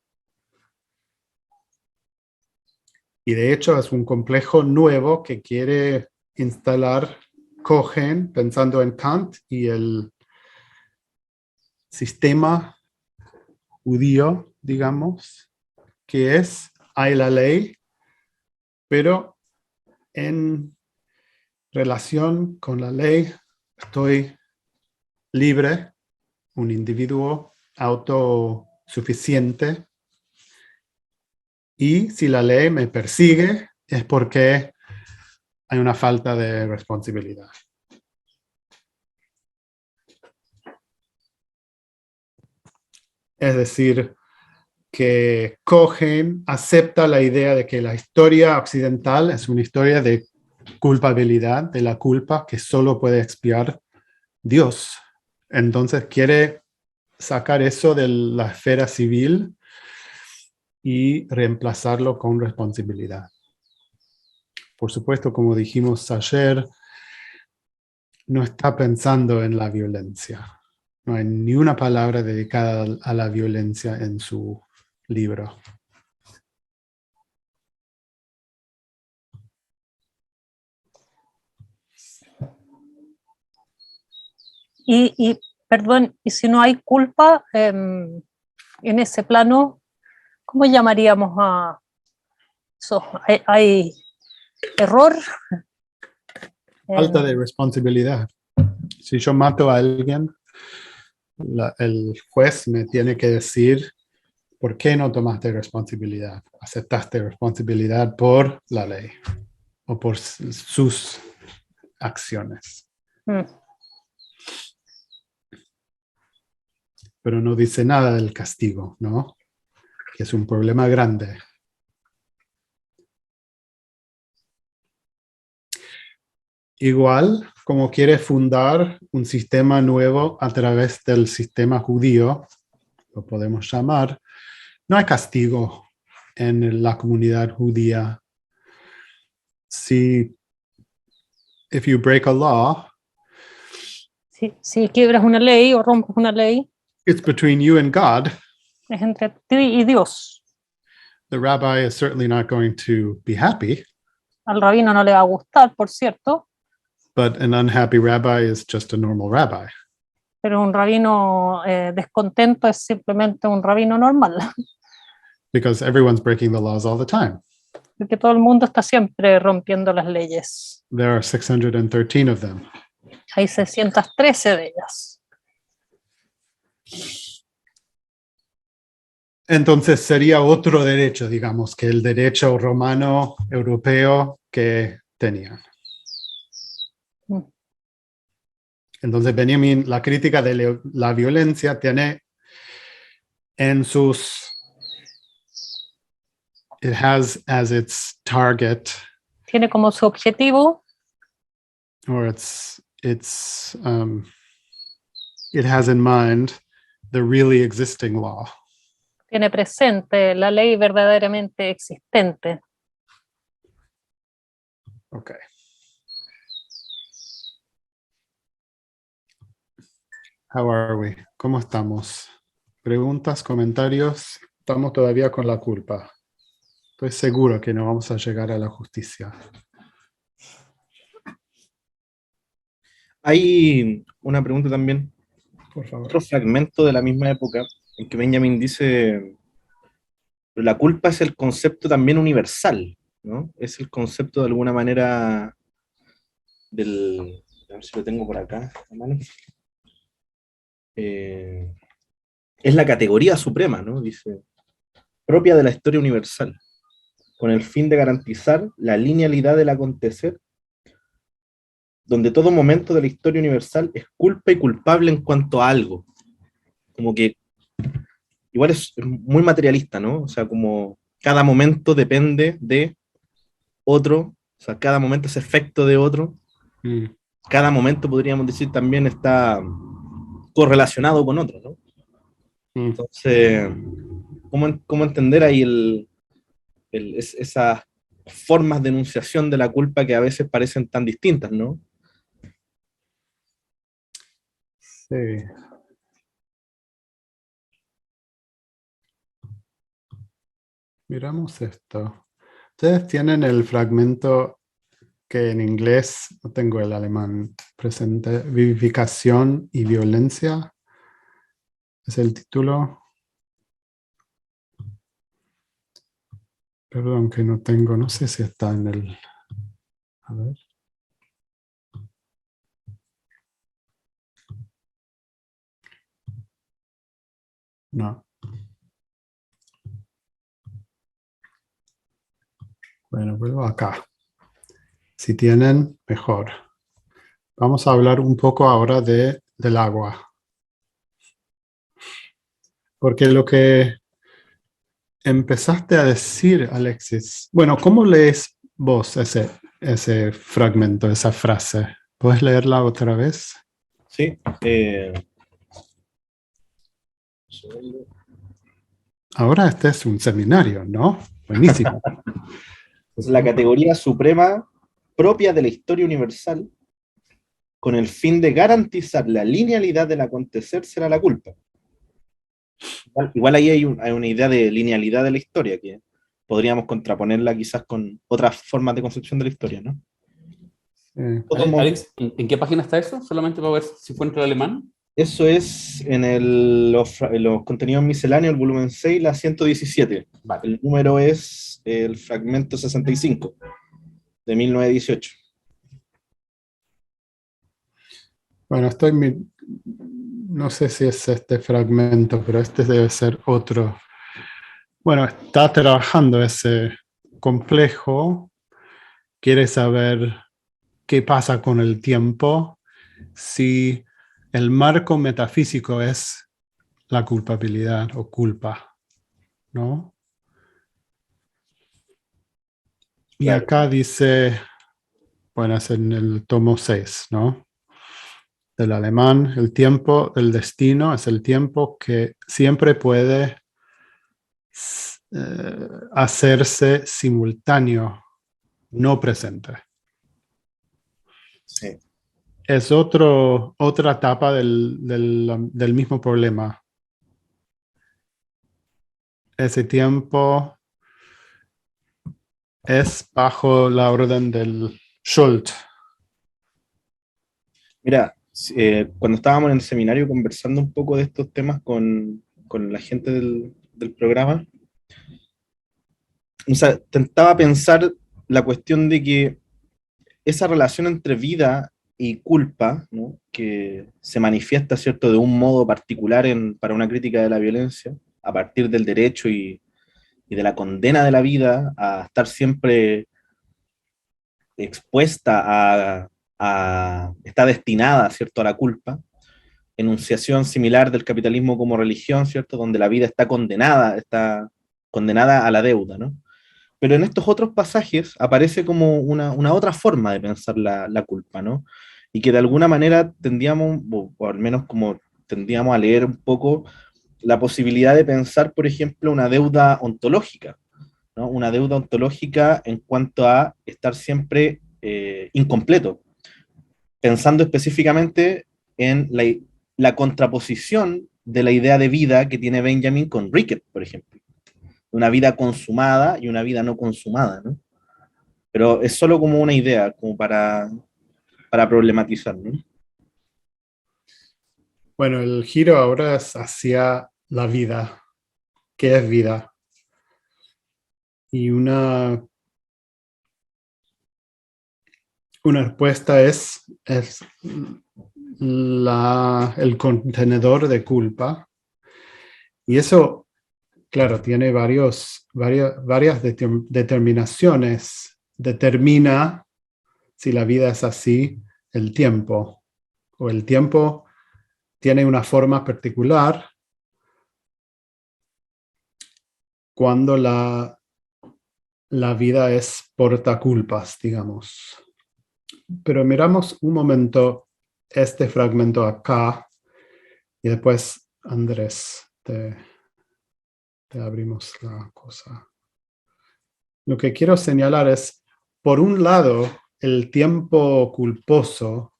Y de hecho es un complejo nuevo que quiere instalar Cohen pensando en Kant y el sistema judío, digamos, que es, hay la ley, pero en relación con la ley estoy libre, un individuo autosuficiente, y si la ley me persigue es porque hay una falta de responsabilidad. Es decir, que Cohen acepta la idea de que la historia occidental es una historia de culpabilidad, de la culpa que solo puede expiar Dios. Entonces quiere sacar eso de la esfera civil y reemplazarlo con responsabilidad. Por supuesto, como dijimos ayer, no está pensando en la violencia. No hay ni una palabra dedicada a la violencia en su libro. Perdón, y si no hay culpa en ese plano, ¿cómo llamaríamos a eso? ¿Hay error? Falta de responsabilidad. Si yo mato a alguien, el juez me tiene que decir por qué no tomaste responsabilidad. Aceptaste responsabilidad por la ley o por sus acciones. Pero no dice nada del castigo, ¿no? Que es un problema grande. Igual, como quiere fundar un sistema nuevo a través del sistema judío, lo podemos llamar, no hay castigo en la comunidad judía. If you break a law, si quiebras una ley o rompes una ley, it's between you and God. es entre ti y Dios. The rabbi is certainly not going to be happy. Al rabino no le va a gustar, por cierto. But an unhappy rabbi is just a normal rabbi. Pero un rabino descontento es simplemente un rabino normal. Because everyone's breaking the laws all the time. Porque todo el mundo está siempre rompiendo las leyes. There are 613 of them. Hay 613 de ellas. Entonces sería otro derecho, digamos, que el derecho romano europeo que tenían. Entonces Benjamin, la crítica de la violencia tiene en sus... It has as its target... Tiene como su objetivo... Or it has in mind the really existing law. Tiene presente la ley verdaderamente existente. Okay. How are we? ¿Cómo estamos? ¿Preguntas, comentarios? Estamos todavía con la culpa. Estoy seguro que no vamos a llegar a la justicia. Hay una pregunta también, Por favor. otro fragmento de la misma época, en que Benjamin dice, la culpa es el concepto también universal, ¿no? Es el concepto de alguna manera a ver si lo tengo por acá, a mano. Es la categoría suprema, ¿no? Dice, propia de la historia universal, con el fin de garantizar la linealidad del acontecer, donde todo momento de la historia universal es culpa y culpable en cuanto a algo. Como que igual es muy materialista, ¿no? O sea, como cada momento depende de otro, o sea, cada momento es efecto de otro. Cada momento, podríamos decir, también está correlacionado con otro, ¿no? Entonces, ¿cómo entender ahí esas formas de enunciación de la culpa que a veces parecen tan distintas, ¿no? Sí. Miramos esto. Ustedes tienen el fragmento que en inglés, no tengo el alemán presente, vivificación y violencia. Es el título. Perdón que no tengo, no sé si está en el... A ver. No. Bueno, vuelvo acá. Si tienen, mejor. Vamos a hablar un poco ahora del agua. Porque lo que empezaste a decir, Alexis, bueno, ¿cómo lees vos ese fragmento, esa frase? ¿Puedes leerla otra vez? Sí. Ahora este es un seminario, ¿no? Buenísimo. Es la categoría suprema propia de la historia universal, con el fin de garantizar la linealidad del acontecer, será la culpa. Igual ahí hay una idea de linealidad de la historia que podríamos contraponerla quizás con otras formas de concepción de la historia, ¿no? Alex, ¿en qué página está eso? Solamente para ver si encuentro el alemán. Eso es en los contenidos misceláneos, el volumen 6, la 117. Vale. El número es el fragmento 65 de 1918. Bueno, no sé si es este fragmento, pero este debe ser otro. Bueno, está trabajando ese complejo, quiere saber qué pasa con el tiempo, si el marco metafísico es la culpabilidad o culpa, ¿no? Y Claro. acá dice, bueno, es en el tomo 6, ¿no? Del alemán, el tiempo del destino es el tiempo que siempre puede hacerse simultáneo, no presente. Sí. Es otra etapa del mismo problema. Ese tiempo es bajo la orden del Schuld. Mira, cuando estábamos en el seminario conversando un poco de estos temas con la gente del programa, o sea, tentaba pensar la cuestión de que esa relación entre vida y culpa, ¿no?, que se manifiesta, ¿cierto?, de un modo particular para una crítica de la violencia, a partir del derecho y de la condena de la vida a estar siempre expuesta está destinada, ¿cierto?, a la culpa, enunciación similar del capitalismo como religión, ¿cierto?, donde la vida está condenada a la deuda, ¿no? Pero en estos otros pasajes aparece como una otra forma de pensar la culpa, ¿no? Y que de alguna manera tendíamos, o al menos como tendíamos a leer un poco, la posibilidad de pensar, por ejemplo, una deuda ontológica, ¿no? Una deuda ontológica en cuanto a estar siempre incompleto, pensando específicamente en la contraposición de la idea de vida que tiene Benjamin con Rickett, por ejemplo. Una vida consumada y una vida no consumada, ¿no? Pero es solo como una idea, como para problematizar, ¿no? Bueno, el giro ahora es hacia la vida. ¿Qué es vida? Y una respuesta es el contenedor de culpa. Y eso, claro, tiene varias determinaciones. Determina si la vida es así, el tiempo. O el tiempo tiene una forma particular cuando la vida es portaculpas, digamos. Pero miramos un momento este fragmento acá y después, Andrés, te abrimos la cosa. Lo que quiero señalar es, por un lado, el tiempo culposo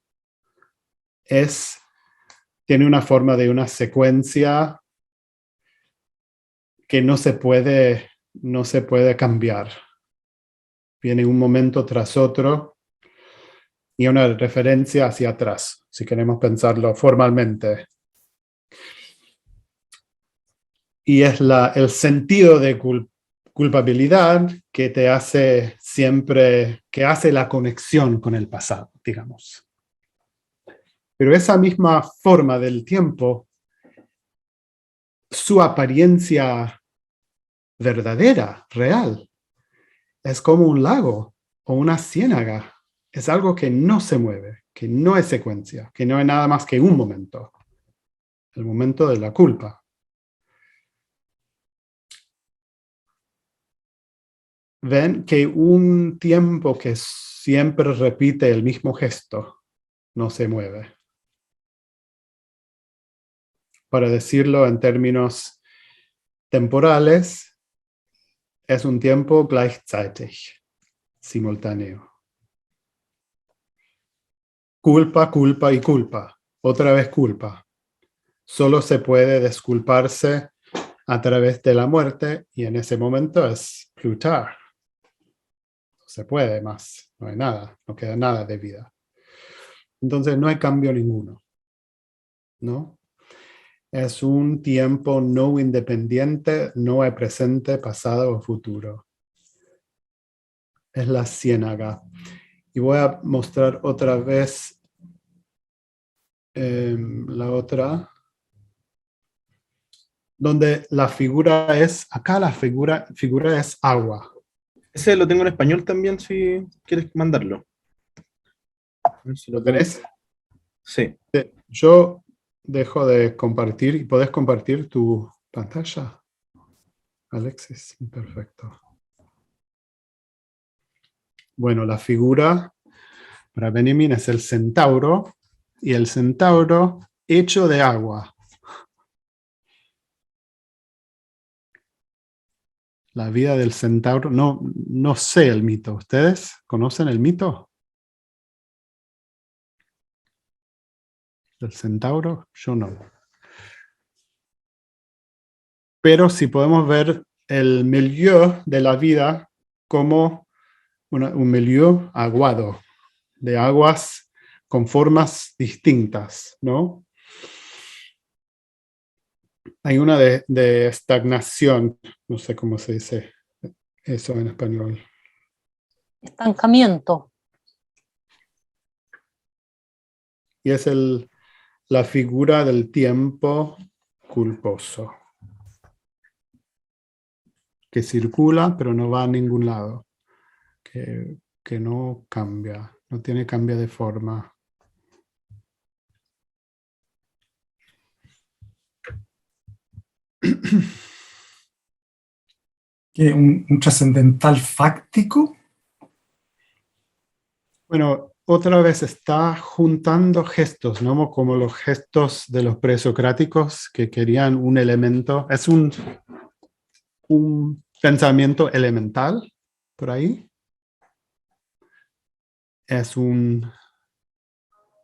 tiene una forma de una secuencia que no se puede cambiar. Viene un momento tras otro y una referencia hacia atrás, si queremos pensarlo formalmente. Y es el sentido de culpabilidad que te hace siempre, que hace la conexión con el pasado, digamos. Pero esa misma forma del tiempo, su apariencia verdadera, real, es como un lago o una ciénaga. Es algo que no se mueve, que no es secuencia, que no es nada más que un momento. El momento de la culpa. Ven que un tiempo que siempre repite el mismo gesto no se mueve. Para decirlo en términos temporales, es un tiempo gleichzeitig, simultáneo. Culpa, culpa y culpa. Otra vez culpa. Solo se puede desculparse a través de la muerte y en ese momento es Plutar. No se puede más, no hay nada, no queda nada de vida. Entonces no hay cambio ninguno, ¿no? Es un tiempo no independiente, no hay presente, pasado o futuro. Es la ciénaga. Y voy a mostrar otra vez la otra, donde la figura es, acá la figura es agua. Ese lo tengo en español también, si quieres mandarlo. A ver si ¿Lo tenés? Sí. Yo dejo de compartir y podés compartir tu pantalla, Alexis. Perfecto. Bueno, la figura para Benjamin es el centauro y el centauro hecho de agua. La vida del centauro, no sé el mito. ¿Ustedes conocen el mito del centauro? Yo no. Pero sí podemos ver el milieu de la vida como un milieu aguado, de aguas con formas distintas, ¿no? Hay una de estagnación, no sé cómo se dice eso en español. Estancamiento. Y es la figura del tiempo culposo, que circula pero no va a ningún lado, que no cambia, no tiene cambio de forma. ¿Qué, un trascendental fáctico? Bueno, otra vez está juntando gestos, ¿no? Como los gestos de los presocráticos que querían un elemento. Es un pensamiento elemental por ahí. Es un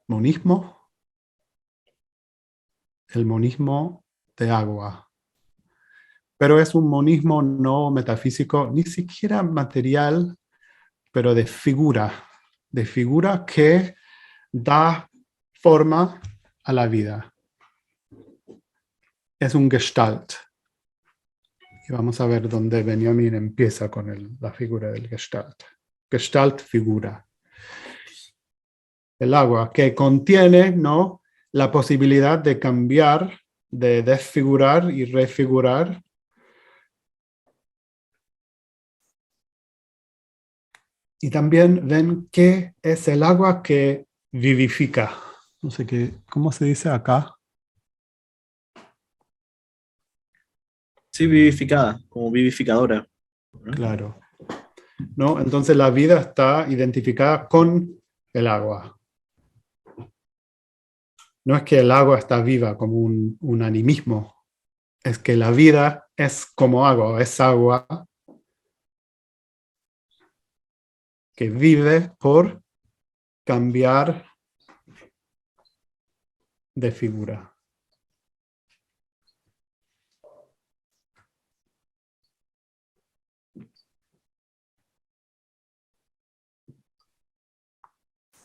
monismo. El monismo de agua. Pero es un monismo no metafísico, ni siquiera material, pero de figura que da forma a la vida. Es un Gestalt. Y vamos a ver dónde Benjamin empieza con la figura del Gestalt. Gestalt, figura. El agua que contiene, ¿no?, la posibilidad de cambiar, de desfigurar y refigurar. Y también ven que es el agua que vivifica. No sé ¿cómo se dice acá? Sí, vivificada, como vivificadora, ¿no? Claro. ¿No? Entonces la vida está identificada con el agua. No es que el agua está viva como un animismo, es que la vida es como agua, es agua que vive por cambiar de figura.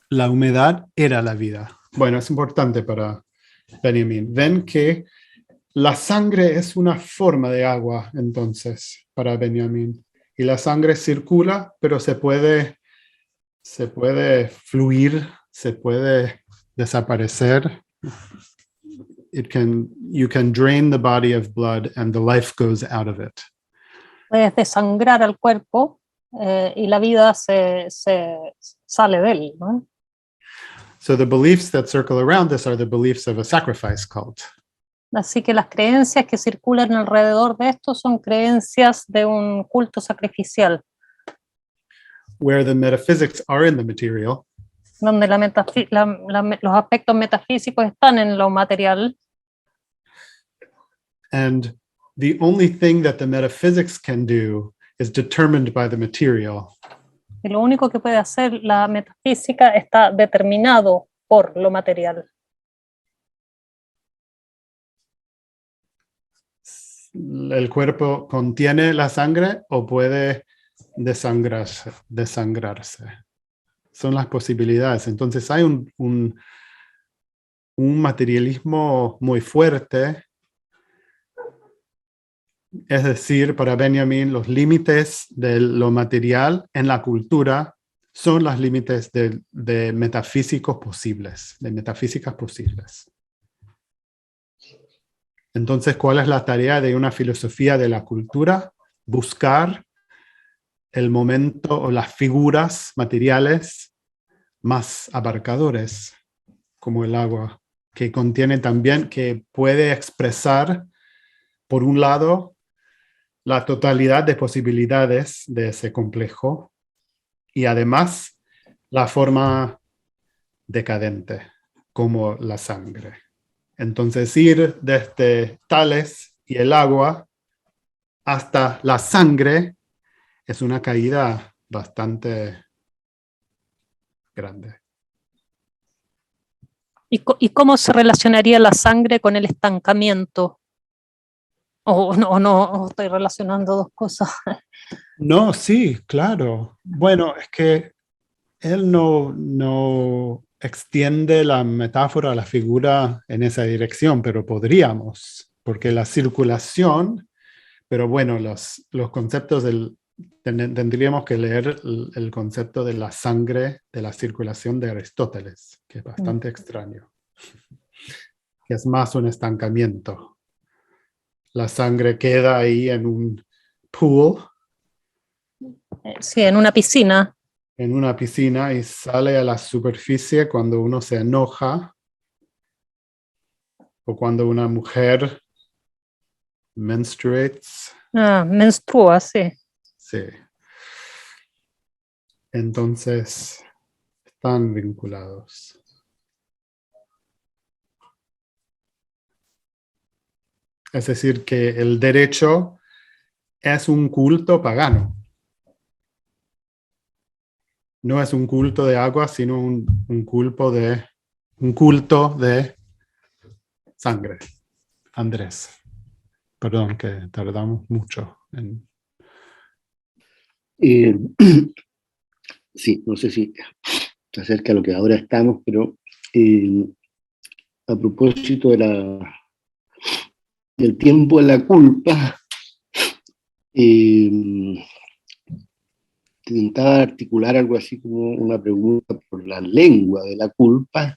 La humedad era la vida. Bueno, es importante para Benjamin. Ven que la sangre es una forma de agua, entonces, para Benjamin. Y la sangre circula, pero se puede fluir, se puede desaparecer. You can drain the body of blood and the life goes out of it. Puedes desangrar al cuerpo y la vida se sale de él, ¿no? So the beliefs that circle around this are the beliefs of a sacrifice cult. Así que las creencias que circulan alrededor de esto son creencias de un culto sacrificial, Where the metaphysics are in the material, donde los aspectos metafísicos están en lo material, and the only thing that the metaphysics can do is determined by the material. y lo único que puede hacer la metafísica está determinado por lo material. El cuerpo contiene la sangre o puede desangrarse. Son las posibilidades. Entonces hay un materialismo muy fuerte. Es decir, para Benjamin, los límites de lo material en la cultura son los límites de metafísicos posibles, de metafísicas posibles. Entonces, ¿cuál es la tarea de una filosofía de la cultura? Buscar el momento o las figuras materiales más abarcadores, como el agua, que contiene también, que puede expresar, por un lado, la totalidad de posibilidades de ese complejo y además la forma decadente, como la sangre. Entonces ir desde Tales y el agua hasta la sangre es una caída bastante grande. ¿Y cómo se relacionaría la sangre con el estancamiento? O no estoy relacionando dos cosas. No, sí, claro. Bueno, es que él no extiende la metáfora, la figura en esa dirección, pero podríamos, porque la circulación, pero bueno, los conceptos tendríamos que leer el concepto de la sangre, de la circulación de Aristóteles, que es bastante extraño, que es más un estancamiento. La sangre queda ahí en un pool. Sí, en una piscina. En una piscina y sale a la superficie cuando uno se enoja o cuando una mujer menstruates. Menstrua, sí. Sí. Entonces, están vinculados. Es decir, que el derecho es un culto pagano. No es un culto de agua, sino un culto de sangre. Andrés. Perdón que tardamos mucho en... Sí, no sé si se acerca a lo que ahora estamos, pero a propósito del tiempo de la culpa, intentaba articular algo así como una pregunta por la lengua de la culpa,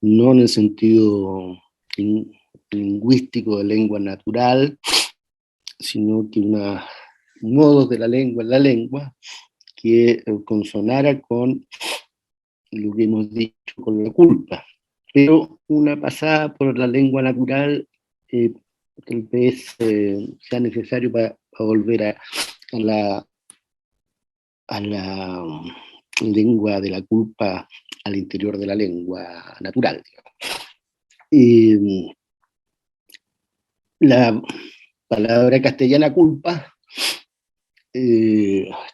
no en el sentido lingüístico de lengua natural, sino que modos de la lengua en la lengua que consonara con lo que hemos dicho con la culpa. Pero una pasada por la lengua natural tal vez sea necesario para volver a la lengua de la culpa al interior de la lengua natural. La palabra castellana culpa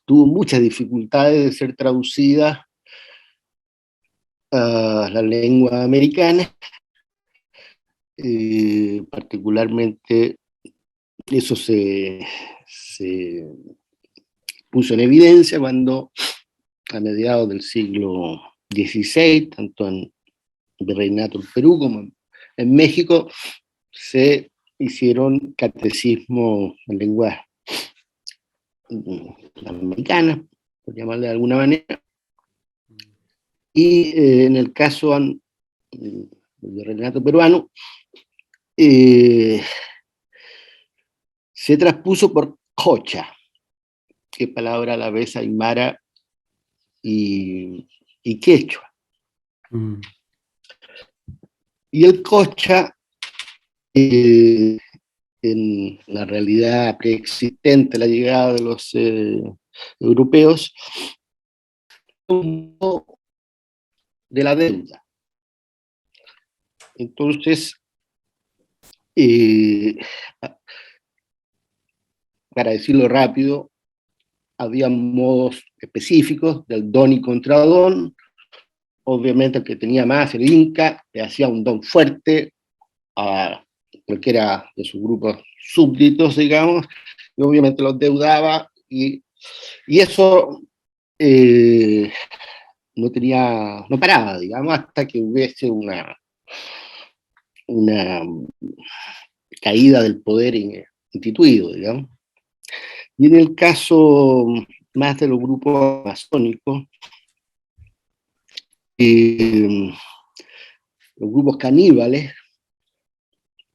tuvo muchas dificultades de ser traducida a la lengua americana, particularmente eso se puso en evidencia cuando a mediados del siglo XVI, tanto en virreinato del Perú como en México, se hicieron catecismos en lengua americana, por llamarle de alguna manera, y en el caso del virreinato peruano, se traspuso por Jocha, que es palabra a la vez aymara y quechua. Y el Cocha, en la realidad preexistente a la llegada de los europeos, de la deuda. Entonces, para decirlo rápido, había modos específicos del don y contradón. Obviamente el que tenía más, el Inca, le hacía un don fuerte a cualquiera de sus grupos súbditos, digamos, y obviamente los deudaba, y eso no paraba, digamos, hasta que hubiese una caída del poder instituido, digamos. Y en el caso más de los grupos masónicos, los grupos caníbales,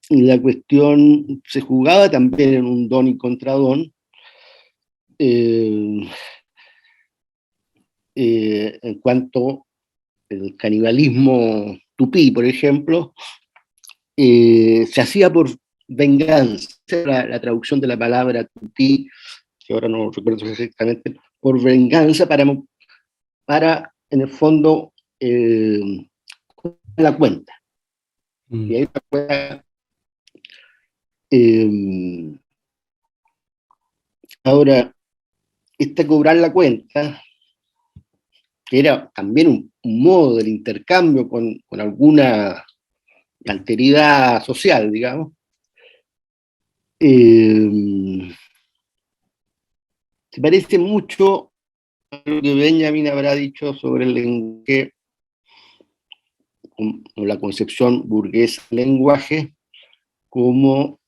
la cuestión se jugaba también en un don y contradón, en cuanto el canibalismo tupí, por ejemplo, se hacía por venganza, la traducción de la palabra tupí, que ahora no recuerdo exactamente, por venganza para en el fondo, la cuenta. Y ahí ahora, cobrar la cuenta, que era también un modo del intercambio con alguna alteridad social, digamos, se parece mucho a lo que Benjamin habrá dicho sobre el lenguaje, o la concepción burguesa del lenguaje, como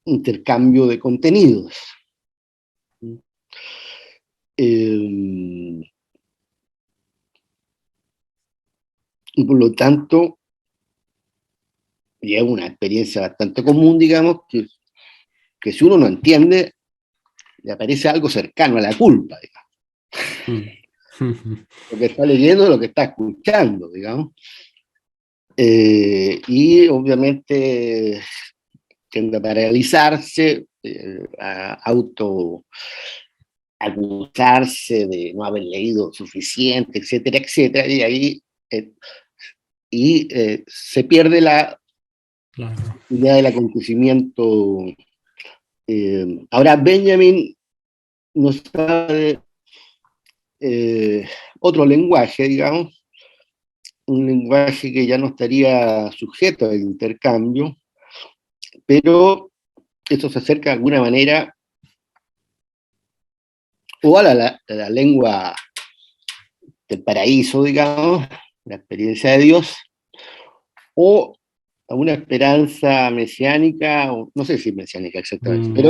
intercambio de contenidos. Y por lo tanto, y es una experiencia bastante común, digamos, que si uno no entiende, le aparece algo cercano a la culpa, digamos. Lo que está leyendo, lo que está escuchando, digamos. Y obviamente tiende a paralizarse, a autoacusarse de no haber leído suficiente, etcétera, etcétera, y ahí se pierde la idea del acontecimiento. Ahora Benjamin nos habla de otro lenguaje, digamos, un lenguaje que ya no estaría sujeto al intercambio, pero esto se acerca de alguna manera o a la lengua del paraíso, digamos, la experiencia de Dios, o a una esperanza mesiánica, o no sé si mesiánica exactamente,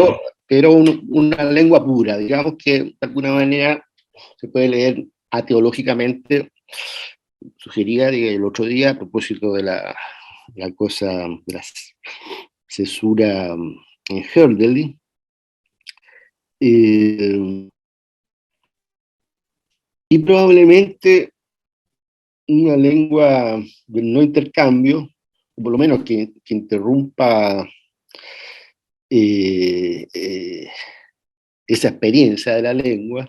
pero una lengua pura, digamos, que de alguna manera se puede leer ateológicamente. Sugería el otro día, a propósito de la cosa, de la cesura en Hölderlin, y probablemente una lengua del no intercambio, o por lo menos que interrumpa esa experiencia de la lengua,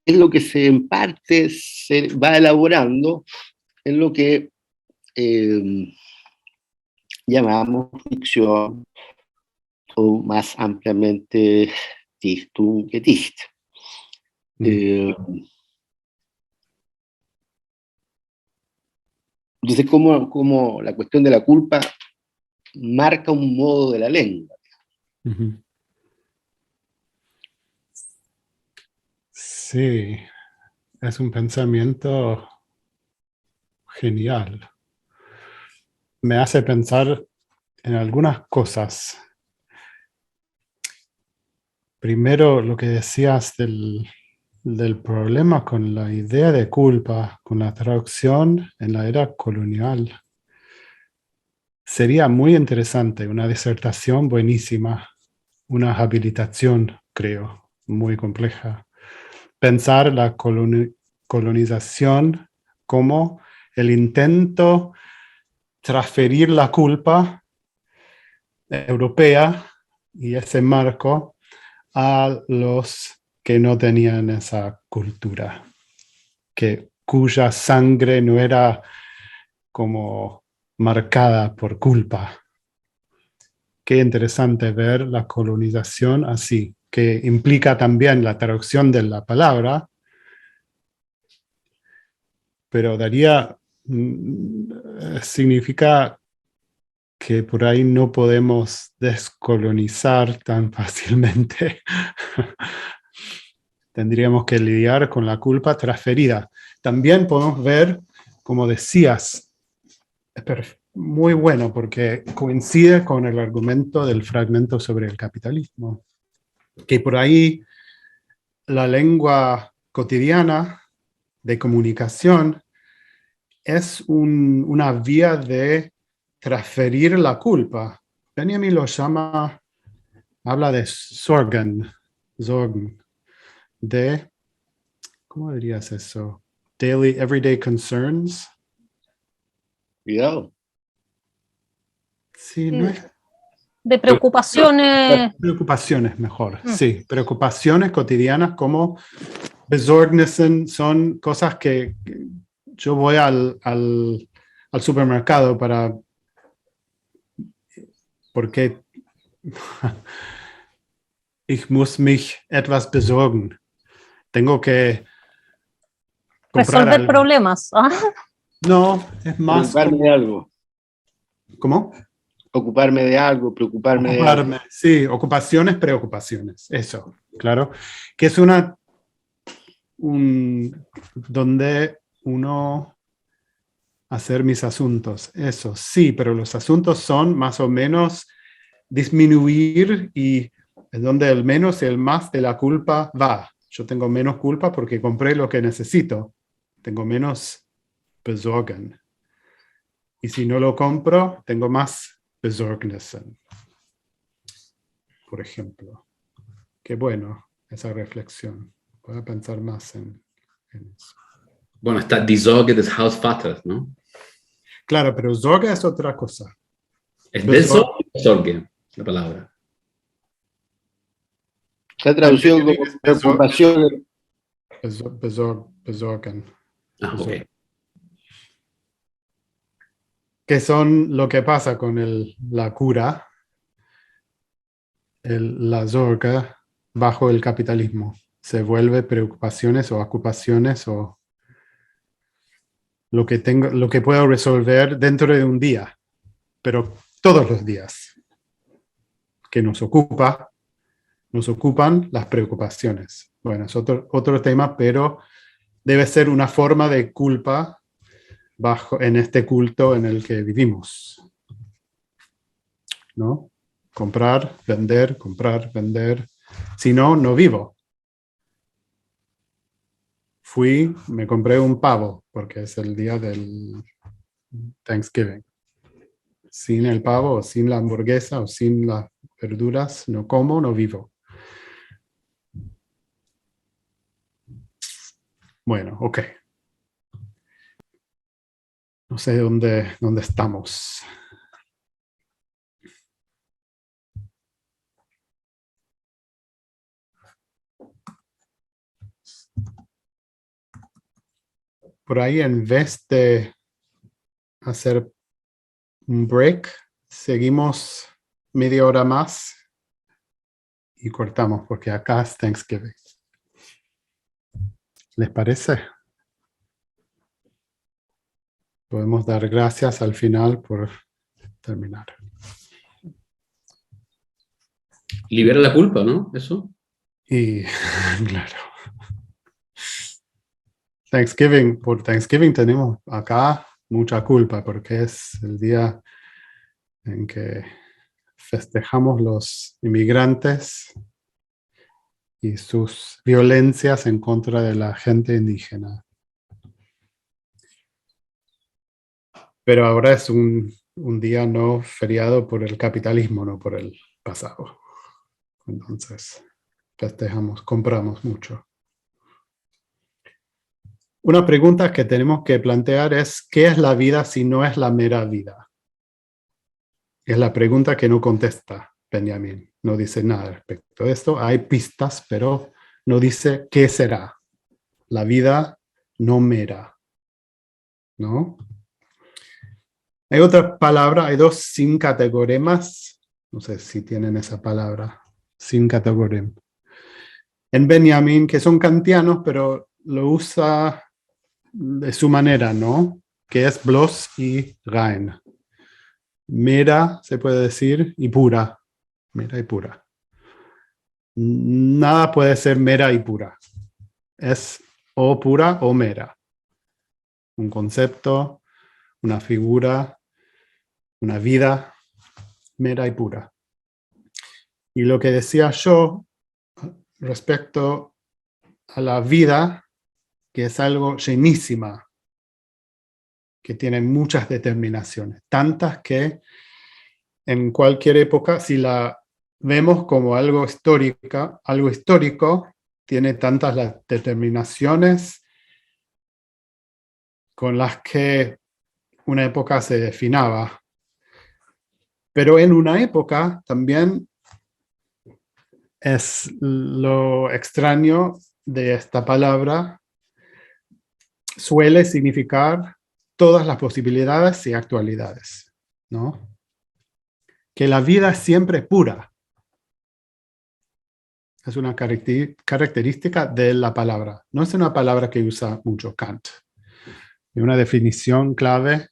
es lo que en parte se va elaborando en lo que llamamos ficción, o más ampliamente Dichtung Gedicht. Entonces, como la cuestión de la culpa marca un modo de la lengua. Sí, es un pensamiento genial. Me hace pensar en algunas cosas. Primero, lo que decías del problema con la idea de culpa, con la traducción en la era colonial. Sería muy interesante, una disertación buenísima, una habilitación, creo, muy compleja. Pensar la colonización como el intento transferir la culpa europea y ese marco a los que no tenían esa cultura, cuya sangre no era como marcada por culpa. Qué interesante ver la colonización así, que implica también la traducción de la palabra, pero significa que por ahí no podemos descolonizar tan fácilmente. Tendríamos que lidiar con la culpa transferida. También podemos ver, como decías, muy bueno porque coincide con el argumento del fragmento sobre el capitalismo, que por ahí la lengua cotidiana de comunicación es una vía de transferir la culpa. Benjamin lo llama, habla de Sorgen, de, ¿cómo dirías eso? Daily, everyday concerns. Cuidado. Sí, no es... De preocupaciones. Preocupaciones, mejor. Sí, preocupaciones cotidianas como Besorgnissen son cosas que yo voy al supermercado porque ich muss mich etwas besorgen. Tengo que comprar Resolver algo. problemas. ¿Ah? No, es más Preocuparme de algo. ¿Cómo? Ocuparme de algo, preocuparme de algo. Sí, ocupaciones, preocupaciones. Eso, claro. Que es donde uno hacer mis asuntos. Eso, sí, pero los asuntos son más o menos disminuir y es donde el menos y el más de la culpa va. Yo tengo menos culpa porque compré lo que necesito. Tengo menos Besorgen. Y si no lo compro, tengo más Besorgnissen. Por ejemplo. Qué bueno esa reflexión. Voy a pensar más en eso. Bueno, está Die Sorge des Hausvaters, ¿no? Claro, pero Sorge es otra cosa. ¿Es de Sorge la palabra? Está traducido como preocupación. Besorgen. Ah, ok. Que son lo que pasa con la cura, la Sorge bajo el capitalismo. Se vuelve preocupaciones o ocupaciones o lo que puedo resolver dentro de un día, pero todos los días que nos ocupan las preocupaciones. Bueno, es otro tema, pero debe ser una forma de culpa en este culto en el que vivimos. ¿No? Comprar, vender. Si no, no vivo. Me compré un pavo porque es el día del Thanksgiving. Sin el pavo, o sin la hamburguesa, o sin las verduras, no como, no vivo. Bueno, ok. No sé dónde estamos. Por ahí, en vez de hacer un break, seguimos media hora más y cortamos porque acá es Thanksgiving. ¿Les parece? Podemos dar gracias al final por terminar. Libera la culpa, ¿no? Eso. Y claro. por Thanksgiving tenemos acá mucha culpa porque es el día en que festejamos los inmigrantes y sus violencias en contra de la gente indígena. Pero ahora es un día no feriado por el capitalismo, no por el pasado. Entonces, festejamos, compramos mucho. Una pregunta que tenemos que plantear es, ¿qué es la vida si no es la mera vida? Es la pregunta que no contesta Benjamin. No dice nada respecto a esto. Hay pistas, pero no dice qué será. La vida no mera, ¿no? Hay otra palabra, hay dos sincategoremas. No sé si tienen esa palabra, sincategorem. En Benjamin, que son kantianos, pero lo usa de su manera, ¿no? Que es blos y rein. Mera, se puede decir, y pura. Mera y pura. Nada puede ser mera y pura. Es o pura o mera. Un concepto, una figura, una vida mera y pura. Y lo que decía yo respecto a la vida, que es algo llenísima, que tiene muchas determinaciones, tantas que en cualquier época, si la vemos como algo histórico, tiene tantas las determinaciones con las que una época se definaba. Pero en una época también es lo extraño de esta palabra, suele significar todas las posibilidades y actualidades, ¿no? Que la vida es siempre pura. Es una característica de la palabra. No es una palabra que usa mucho Kant. Es una definición clave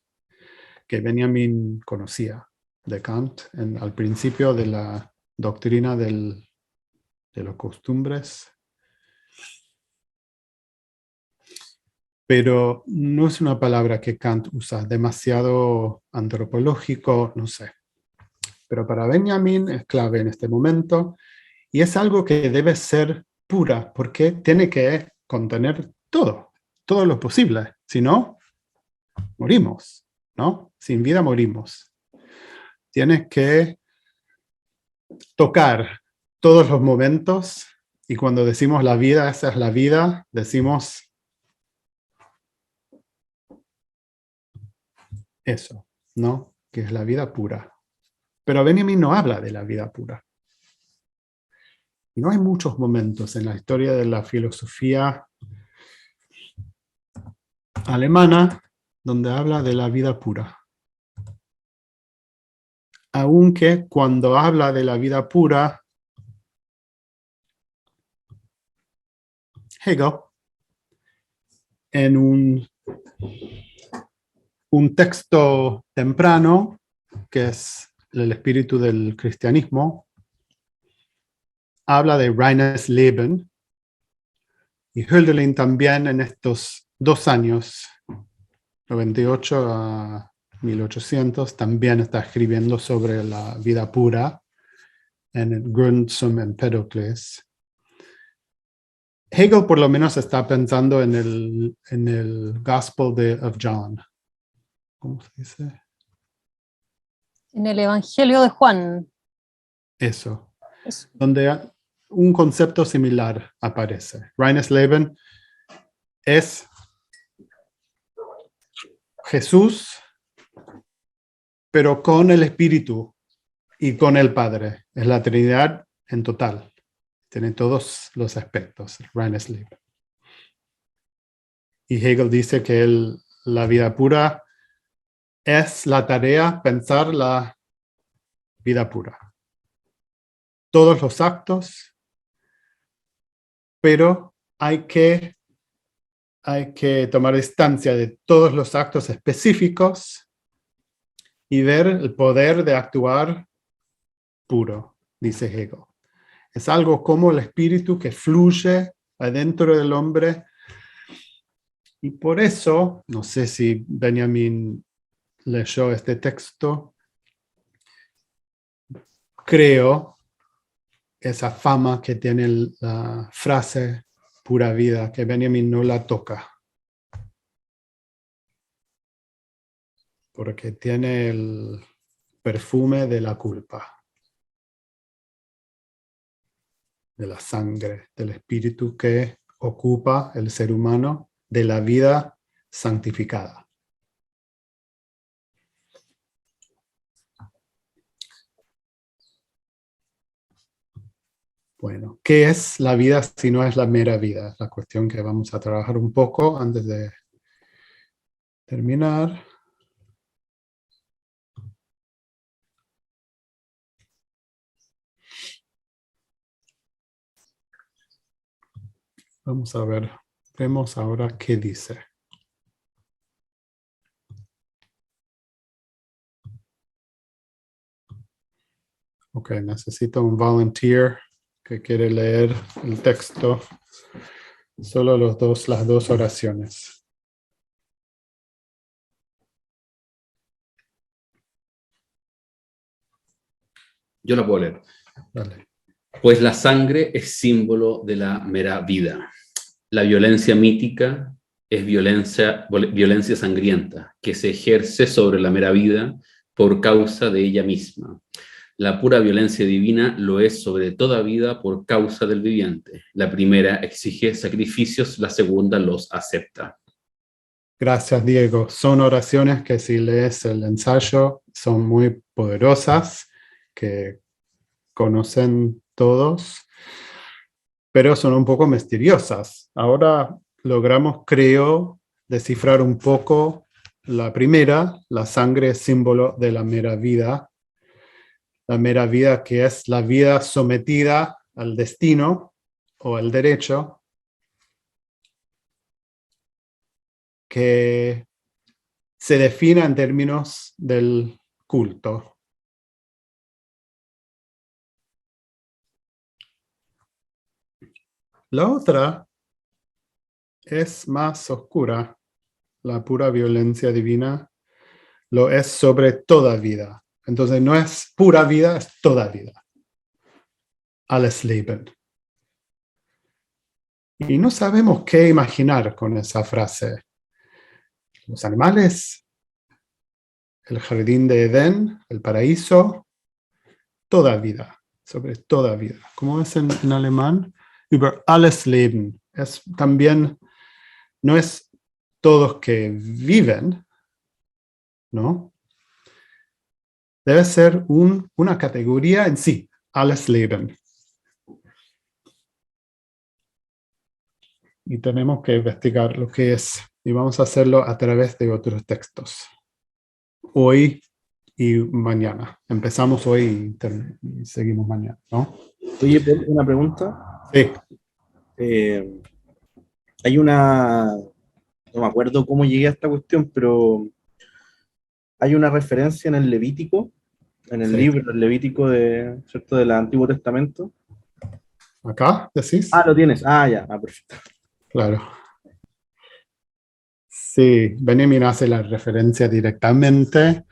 que Benjamin conocía de Kant al principio de la doctrina de las costumbres. Pero no es una palabra que Kant usa, demasiado antropológico, no sé. Pero para Benjamin es clave en este momento y es algo que debe ser pura porque tiene que contener todo lo posible. Si no, morimos, ¿no? Sin vida morimos. Tienes que tocar todos los momentos y cuando decimos la vida, esa es la vida, decimos eso, ¿no? Que es la vida pura. Pero Benjamin no habla de la vida pura. Y no hay muchos momentos en la historia de la filosofía alemana donde habla de la vida pura. Aunque cuando habla de la vida pura, Hegel, en un texto temprano, que es el espíritu del cristianismo, habla de reines Leben, y Hölderlin también en estos 2 años, 98 a 1800, también está escribiendo sobre la vida pura en el Grund zum Empedokles. Hegel por lo menos está pensando en el Gospel of John. ¿Cómo se dice? En el Evangelio de Juan. Eso. Donde un concepto similar aparece. Reines Leben es Jesús, pero con el Espíritu y con el Padre. Es la Trinidad en total. Tiene todos los aspectos, Reines Leben. Y Hegel dice que la vida pura es la tarea, pensar la vida pura. Todos los actos, pero hay que tomar distancia de todos los actos específicos y ver el poder de actuar puro, dice Hegel. Es algo como el espíritu que fluye adentro del hombre Y por eso, no sé si Benjamin leyó este texto, creo esa fama que tiene la frase pura vida, que Benjamin no la toca, porque tiene el perfume de la culpa, de la sangre, del espíritu que ocupa el ser humano, de la vida santificada. Bueno, ¿qué es la vida si no es la mera vida? Es la cuestión que vamos a trabajar un poco antes de terminar. Vamos a ver, vemos ahora qué dice. Ok, necesito un volunteer que quiere leer el texto. Solo las dos oraciones. Yo la puedo leer. Dale. Pues la sangre es símbolo de la mera vida. La violencia mítica es violencia sangrienta que se ejerce sobre la mera vida por causa de ella misma. La pura violencia divina lo es sobre toda vida por causa del viviente. La primera exige sacrificios, la segunda los acepta. Gracias, Diego. Son oraciones que si lees el ensayo son muy poderosas, que conocen todos, pero son un poco misteriosas. Ahora logramos, creo, descifrar un poco la primera. La sangre es símbolo de la mera vida. La mera vida que es la vida sometida al destino o al derecho, que se define en términos del culto. La otra es más oscura. La pura violencia divina lo es sobre toda vida. Entonces no es pura vida, es toda vida. Alles Leben. Y no sabemos qué imaginar con esa frase. Los animales, el jardín de Edén, el paraíso, toda vida, sobre toda vida. ¿Cómo es en alemán? Über alles Leben. Es también, no es todos que viven, ¿no? Debe ser una categoría en sí, alles Leben. Y tenemos que investigar lo que es. Y vamos a hacerlo a través de otros textos. Hoy y mañana. Empezamos hoy y seguimos mañana, ¿no? Oye, Paul, una pregunta. Sí. Hay una... No me acuerdo cómo llegué a esta cuestión, pero hay una referencia en el Levítico, en el Sí. libro, el Levítico ¿cierto? Del Antiguo Testamento. ¿Acá decís? Ah, lo tienes. Ah, ya. Ah, perfecto. Claro. Sí, Benjamin hace la referencia directamente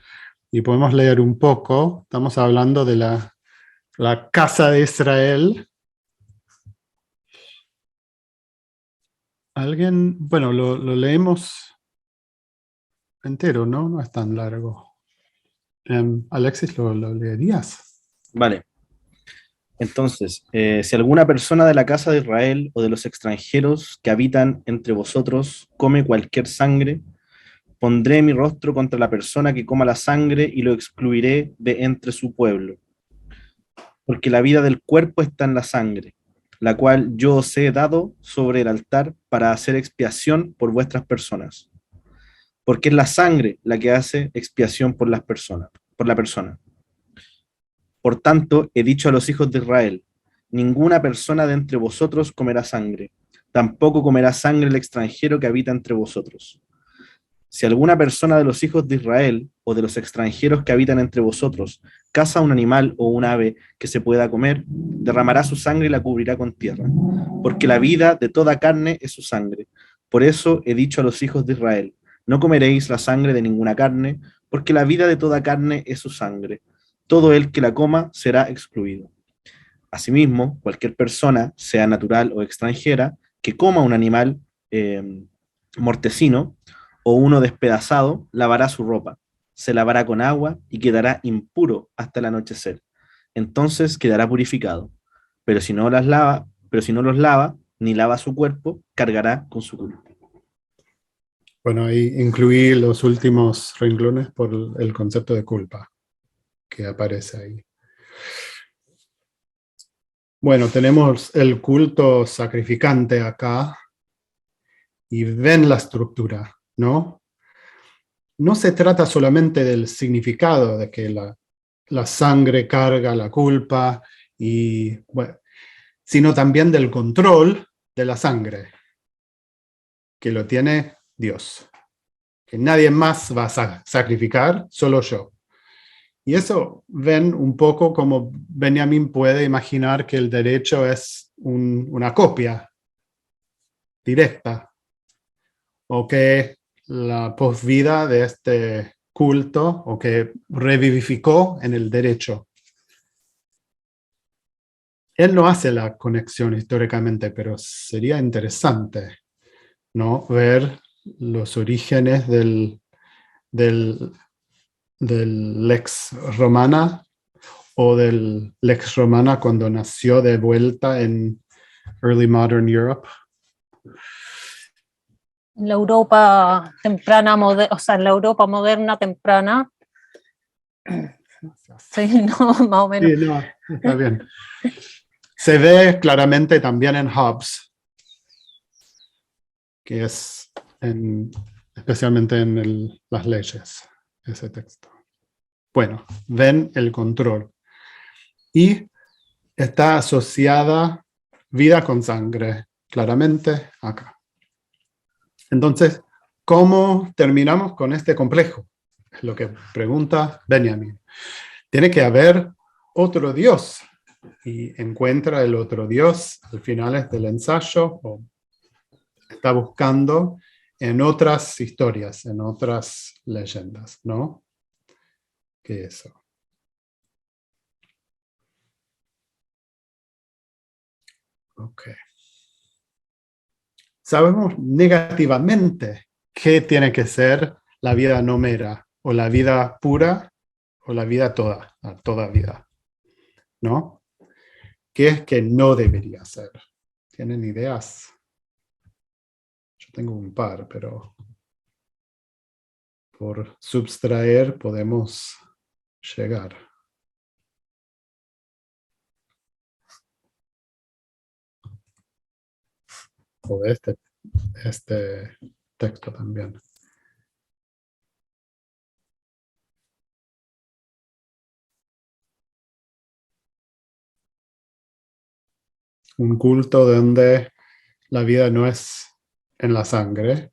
y podemos leer un poco. Estamos hablando de la casa de Israel. Alguien, bueno, lo leemos entero, ¿no? No es tan largo. Alexis, ¿lo leerías? Vale. Entonces, si alguna persona de la casa de Israel o de los extranjeros que habitan entre vosotros come cualquier sangre, pondré mi rostro contra la persona que coma la sangre y lo excluiré de entre su pueblo. Porque la vida del cuerpo está en la sangre, la cual yo os he dado sobre el altar para hacer expiación por vuestras personas. Porque es la sangre la que hace expiación por las personas, por la persona. Por tanto, he dicho a los hijos de Israel, ninguna persona de entre vosotros comerá sangre, tampoco comerá sangre el extranjero que habita entre vosotros. Si alguna persona de los hijos de Israel o de los extranjeros que habitan entre vosotros caza un animal o un ave que se pueda comer, derramará su sangre y la cubrirá con tierra, porque la vida de toda carne es su sangre. Por eso he dicho a los hijos de Israel, no comeréis la sangre de ninguna carne, porque la vida de toda carne es su sangre. Todo el que la coma será excluido. Asimismo, cualquier persona, sea natural o extranjera, que coma un animal mortecino o uno despedazado, lavará su ropa, se lavará con agua y quedará impuro hasta el anochecer. Entonces quedará purificado. Pero si no los lava, ni lava su cuerpo, cargará con su culpa. Bueno, ahí incluí los últimos renglones por el concepto de culpa que aparece ahí. Bueno, tenemos el culto sacrificante acá y ven la estructura, ¿no? No se trata solamente del significado de que la sangre carga la culpa, bueno, sino también del control de la sangre, que lo tiene Dios, que nadie más va a sacrificar, solo yo. Y eso ven un poco como Benjamín puede imaginar que el derecho es una copia directa, o que la posvida de este culto, o que revivificó en el derecho. Él no hace la conexión históricamente, pero sería interesante, ¿no? Ver los orígenes del Lex Romana o del Lex Romana cuando nació de vuelta en Early Modern Europe. En la Europa temprana, o sea, en la Europa moderna temprana. Sí, no, más o menos. Sí, no, está bien. Se ve claramente también en Hobbes, que es especialmente en las leyes, ese texto. Bueno, ven el control. Y está asociada vida con sangre, claramente acá. Entonces, ¿cómo terminamos con este complejo? Es lo que pregunta Benjamín. Tiene que haber otro Dios. Y encuentra el otro Dios al final del ensayo, o está buscando en otras historias, en otras leyendas, ¿no? ¿Qué es eso? Ok. Sabemos negativamente qué tiene que ser la vida nómera, o la vida pura, o la vida toda vida, ¿no? ¿Qué es que no debería ser? ¿Tienen ideas? Yo tengo un par, pero por subtraer podemos llegar. O de este texto también. Un culto donde la vida no es en la sangre,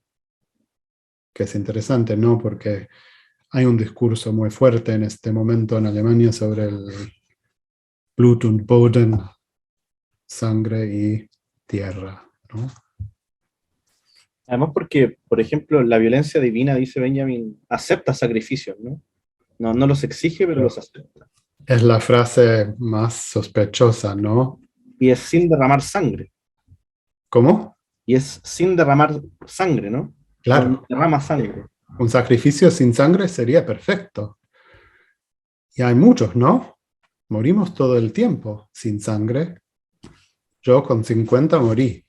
que es interesante, ¿no? Porque hay un discurso muy fuerte en este momento en Alemania sobre el Blut und Boden, sangre y tierra, ¿no? Además porque, por ejemplo, la violencia divina, dice Benjamin, acepta sacrificios, ¿no? No los exige, pero los acepta. Es la frase más sospechosa, ¿no? Y es sin derramar sangre. ¿Cómo? Y es sin derramar sangre, ¿no? Claro. No derrama sangre. Un sacrificio sin sangre sería perfecto. Y hay muchos, ¿no? Morimos todo el tiempo sin sangre. Yo con 50 morí.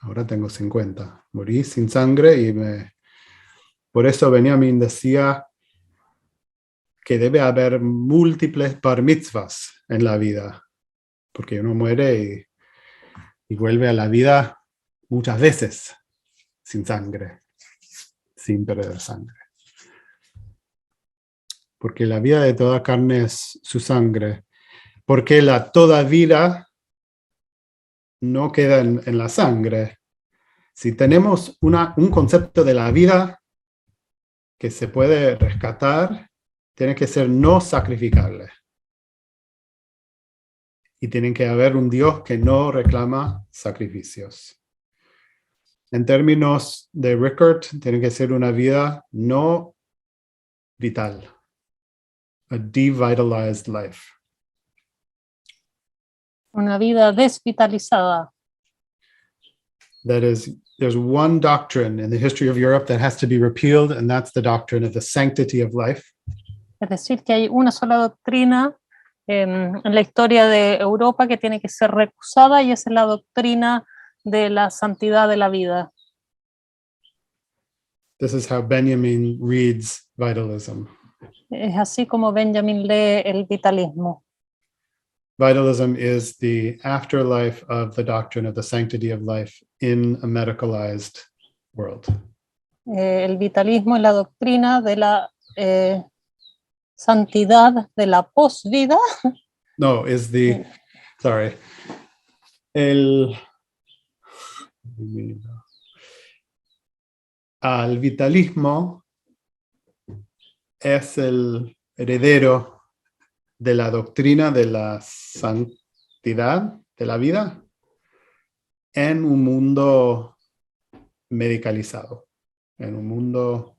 Ahora tengo 50. Morí sin sangre y por eso Benjamín decía que debe haber múltiples bar mitzvahs en la vida. Porque uno muere y vuelve a la vida muchas veces sin sangre, sin perder sangre. Porque la vida de toda carne es su sangre. Porque la toda vida no queda en la sangre. Si tenemos un concepto de la vida que se puede rescatar, tiene que ser no sacrificable. Y tiene que haber un Dios que no reclama sacrificios. En términos de Rickert, tiene que ser una vida no vital, a devitalized life. Una vida desvitalizada. That is, there's one doctrine in the history of Europe that has to be repealed, and that's the doctrine of the sanctity of life. Es decir, que hay una sola doctrina en la historia de Europa que tiene que ser recusada, y esa es la doctrina de la santidad de la vida. This is how Benjamin reads vitalism. Es así como Benjamin lee el vitalismo. Vitalism is the afterlife of the doctrine of the sanctity of life in a medicalized world. El vitalismo es la doctrina de la santidad de la posvida. No, is the, sorry. El vitalismo es el heredero de la doctrina de la santidad de la vida en un mundo medicalizado, en un mundo,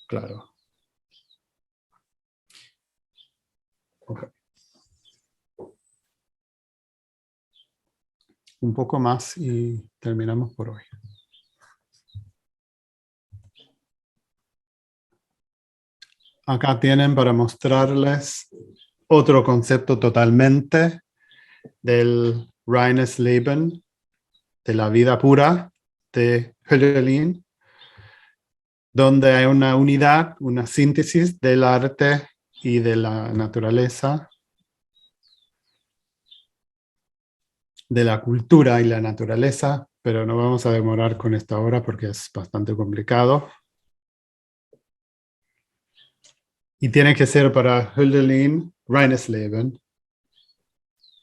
claro. Okay. Un poco más y terminamos por hoy. Acá tienen para mostrarles otro concepto totalmente del reines Leben, de la vida pura de Hölderlin, donde hay una unidad, una síntesis del arte y de la naturaleza, de la cultura y la naturaleza, pero no vamos a demorar con esta obra porque es bastante complicado. Y tiene que ser para Hölderlin, reines Leben,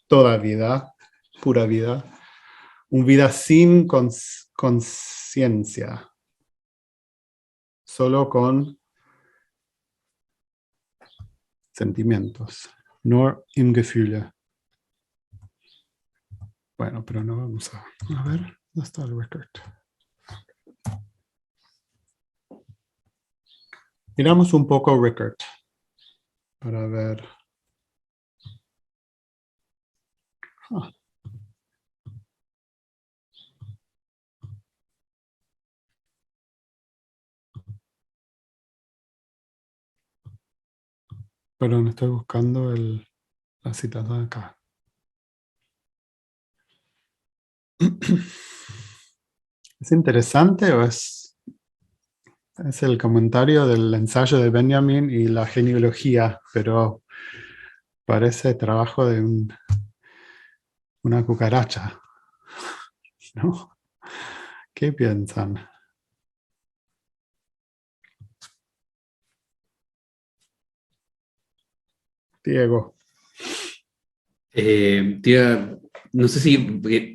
toda vida, pura vida, una vida sin conciencia, solo con sentimientos, nur im Gefühle. Bueno, pero no vamos a ver, ¿dónde está el record? Miramos un poco Rickert para ver. Perdón, estoy buscando la citación acá. ¿Es interesante o es el comentario del ensayo de Benjamin y la genealogía? Pero parece trabajo de una cucaracha, ¿no? ¿Qué piensan? Diego. Tía, no sé si te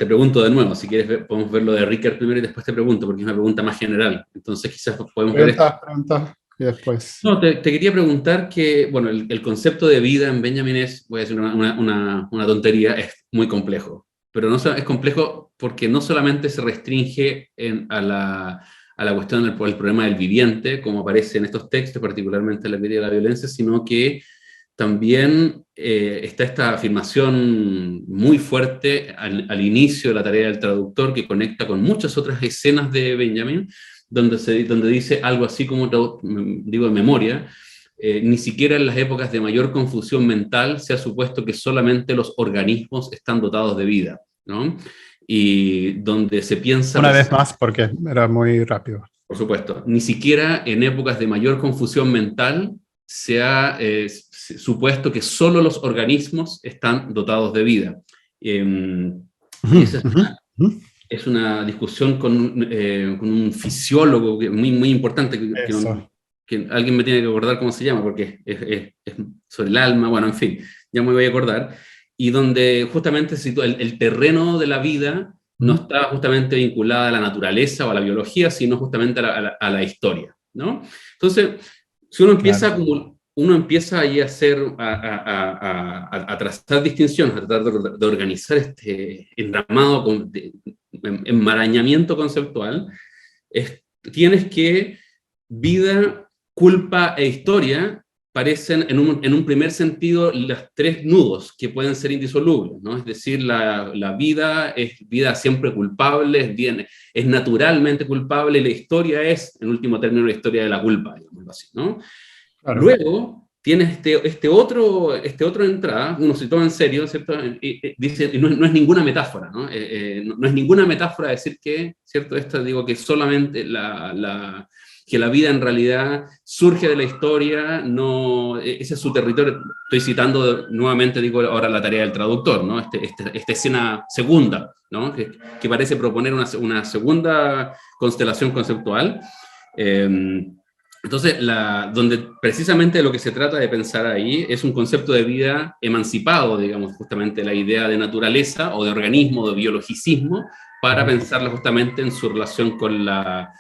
pregunto de nuevo, si quieres podemos ver lo de Rickert primero y después te pregunto, porque es una pregunta más general. Entonces quizás podemos ver esto. Pregunta y después. No, te quería preguntar que, bueno, el concepto de vida en Benjamin es, voy a decir una tontería, es muy complejo. Pero no es complejo porque no solamente se restringe a la cuestión del problema del viviente, como aparece en estos textos, particularmente en la crítica de la violencia, sino que también está esta afirmación muy fuerte al inicio de la tarea del traductor, que conecta con muchas otras escenas de Benjamin, donde dice algo así como, digo de memoria, ni siquiera en las épocas de mayor confusión mental se ha supuesto que solamente los organismos están dotados de vida, ¿no? Y donde se piensa... Una vez más, porque era muy rápido. Por supuesto, ni siquiera en épocas de mayor confusión mental se ha supuesto que solo los organismos están dotados de vida. Esa es una discusión con un fisiólogo muy importante, que alguien me tiene que acordar cómo se llama, porque es sobre el alma, bueno, en fin, ya me voy a acordar, y donde justamente el terreno de la vida no está justamente vinculada a la naturaleza o a la biología, sino justamente a la historia, ¿no? Entonces, si uno empieza uno empieza ahí a hacer, a trazar distinciones, a tratar de organizar este enramado, enmarañamiento conceptual, tienes que vida, culpa e historia parecen en un primer sentido los tres nudos que pueden ser indisolubles, ¿no? Es decir, la vida es vida siempre culpable, es naturalmente culpable, y la historia es, en último término, la historia de la culpa, digamos así, ¿no? Claro. Luego tienes este otro entrada, uno se toma en serio, ¿cierto? Dice, no es ninguna metáfora, ¿no? No es ninguna metáfora decir que, ¿cierto? Esto digo que solamente que la vida en realidad surge de la historia, no, ese es su territorio. Estoy citando nuevamente, digo ahora la tarea del traductor, ¿no? Esta escena segunda, ¿no? Que parece proponer una segunda constelación conceptual. Entonces, donde precisamente lo que se trata de pensar ahí es un concepto de vida emancipado, digamos, justamente la idea de naturaleza o de organismo, de biologicismo, para pensarla justamente en su relación con la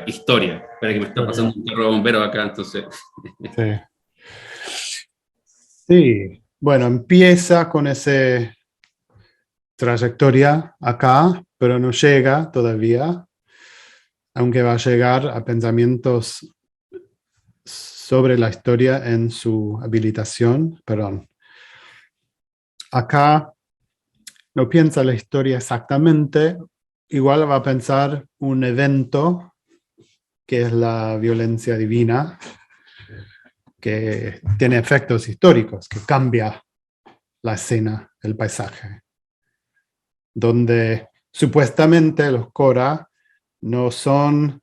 historia. Espera que me está pasando un carro de bombero acá, entonces. Sí, bueno, empieza con esa trayectoria acá, pero no llega todavía, aunque va a llegar a pensamientos sobre la historia en su habilitación, perdón. Acá no piensa la historia exactamente, igual va a pensar un evento que es la violencia divina, que tiene efectos históricos, que cambia la escena, el paisaje, donde supuestamente los Korah no son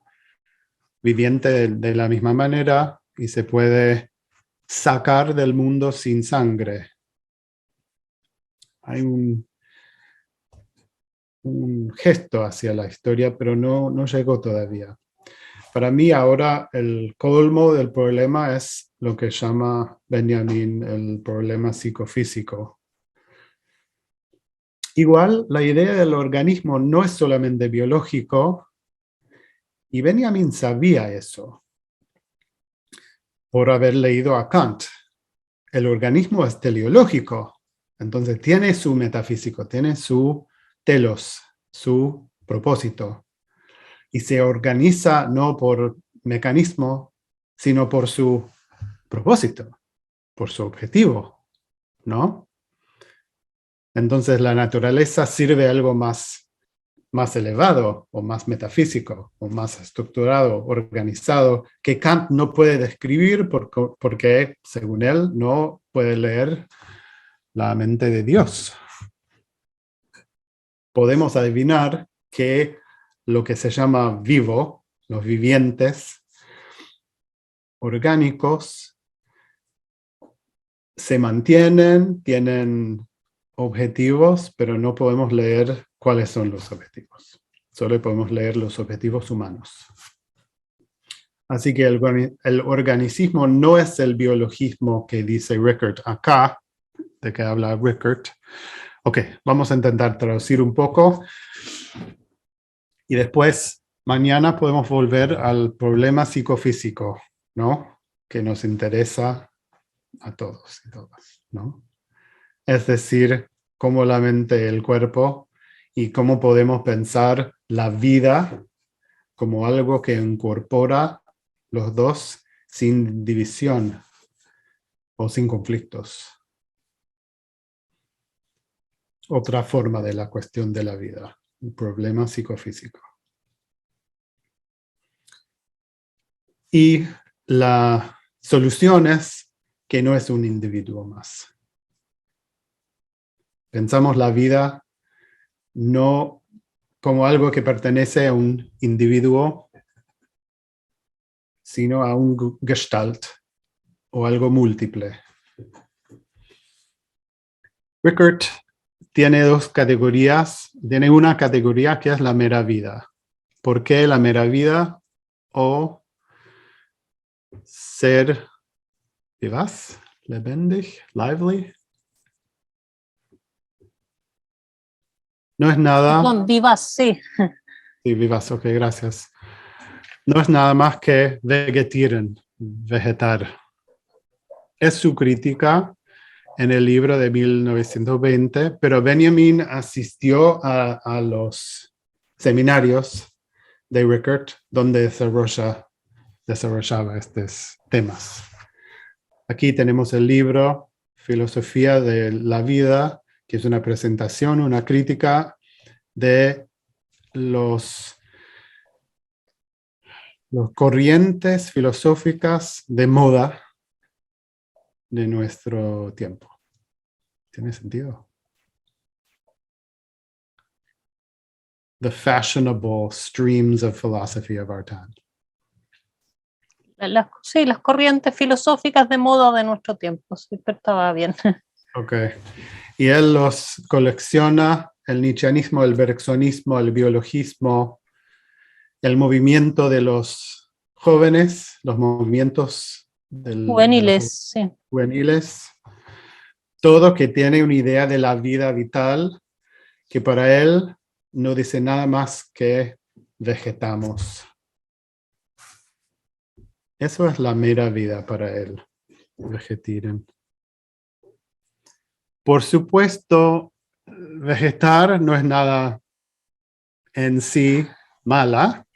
vivientes de la misma manera y se puede sacar del mundo sin sangre. Hay un gesto hacia la historia, pero no llegó todavía. Para mí ahora el colmo del problema es lo que llama Benjamin el problema psicofísico. Igual, la idea del organismo no es solamente biológico, y Benjamin sabía eso por haber leído a Kant. El organismo es teleológico, entonces tiene su metafísico, tiene su telos, su propósito, y se organiza no por mecanismo, sino por su propósito, por su objetivo, ¿no? Entonces la naturaleza sirve algo más elevado o más metafísico o más estructurado, organizado, que Kant no puede describir porque, según él, no puede leer la mente de Dios. Podemos adivinar que lo que se llama vivo, los vivientes orgánicos, se mantienen, tienen objetivos, pero no podemos leer cuáles son los objetivos. Solo podemos leer los objetivos humanos. Así que el organicismo no es el biologismo que dice Rickert acá, de que habla Rickert. Ok, vamos a intentar traducir un poco. Y después, mañana podemos volver al problema psicofísico, ¿no? Que nos interesa a todos y todas, ¿no? Es decir, cómo la mente y el cuerpo y cómo podemos pensar la vida como algo que incorpora los dos sin división o sin conflictos. Otra forma de la cuestión de la vida, un problema psicofísico. Y la solución es que no es un individuo más. Pensamos la vida no como algo que pertenece a un individuo, sino a un gestalt o algo múltiple. Rickert tiene dos categorías. Tiene una categoría que es la mera vida. ¿Por qué la mera vida? O ser vivaz, lebendig, lively. No es nada... Perdón, vivaz, sí. Sí, vivaz, ok, gracias. No es nada más que vegetieren, vegetar. es su crítica en el libro de 1920, pero Benjamin asistió a los seminarios de Rickert, donde desarrollaba estos temas. Aquí tenemos el libro Filosofía de la Vida, que es una presentación, una crítica de los corrientes filosóficas de moda de nuestro tiempo. ¿Tiene sentido? The fashionable streams of philosophy of our time. Sí, las corrientes filosóficas de moda de nuestro tiempo, sí, pero estaba bien. Ok. Y él los colecciona, el nietzscheanismo, el bergsonismo, el biologismo, el movimiento de los jóvenes, los movimientos Juveniles, sí. juveniles, todo que tiene una idea de la vida vital, que para él no dice nada más que vegetamos. Eso es la mera vida para él, vegetieren. Por supuesto, vegetar no es nada en sí mala,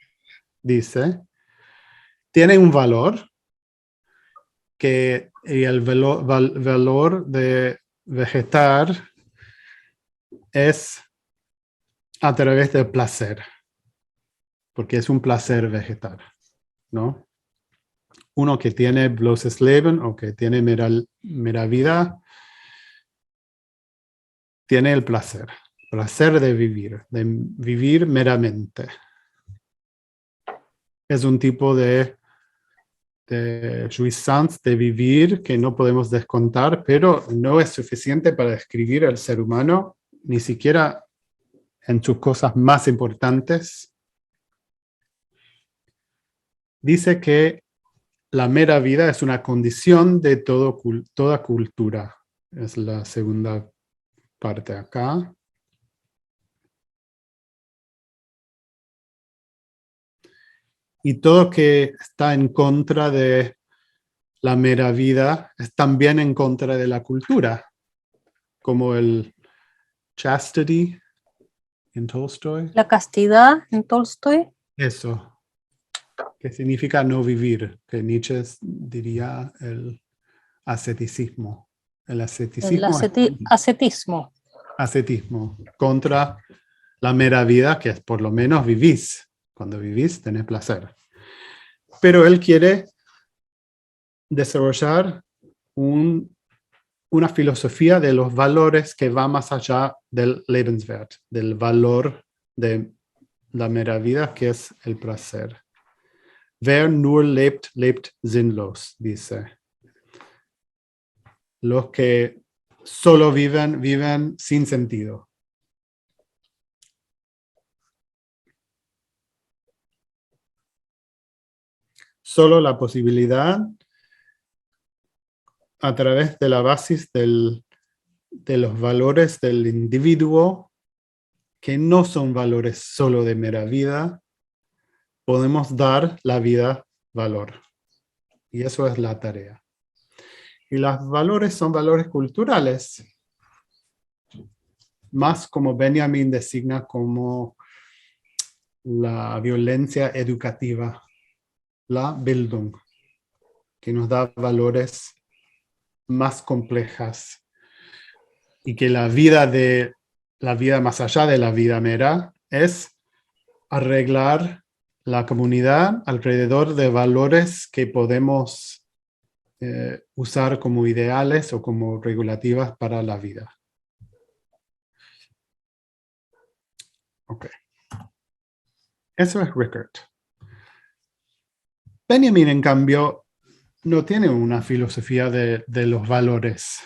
dice. Tiene un valor, y el valor de vegetar es a través del placer, porque es un placer vegetar, ¿no? Uno que tiene bloßes Leben o que tiene mera vida, tiene el placer de vivir meramente. Es un tipo de jouissance, de vivir, que no podemos descontar, pero no es suficiente para describir al ser humano, ni siquiera en sus cosas más importantes. Dice que la mera vida es una condición de toda cultura. Es la segunda parte acá. Y todo que está en contra de la mera vida es también en contra de la cultura, como el chastity en Tolstoy. La castidad en Tolstoy. Eso, que significa no vivir, que Nietzsche diría el asceticismo. El asceticismo ascetismo. Ascetismo, contra la mera vida, que es por lo menos vivís. Cuando vivís tenés placer. Pero él quiere desarrollar una filosofía de los valores que va más allá del Lebenswert, del valor de la mera vida, que es el placer. Wer nur lebt, lebt sinnlos, dice. Los que solo viven, viven sin sentido. Solo la posibilidad a través de la base de los valores del individuo, que no son valores solo de mera vida, podemos dar la vida valor. Y eso es la tarea. Y los valores son valores culturales, más como Benjamin designa como la violencia educativa, la Bildung, que nos da valores más complejas y que la vida más allá de la vida mera es arreglar la comunidad alrededor de valores que podemos usar como ideales o como regulativas para la vida. Ok. Eso es Rickert. Benjamin, en cambio, no tiene una filosofía de los valores.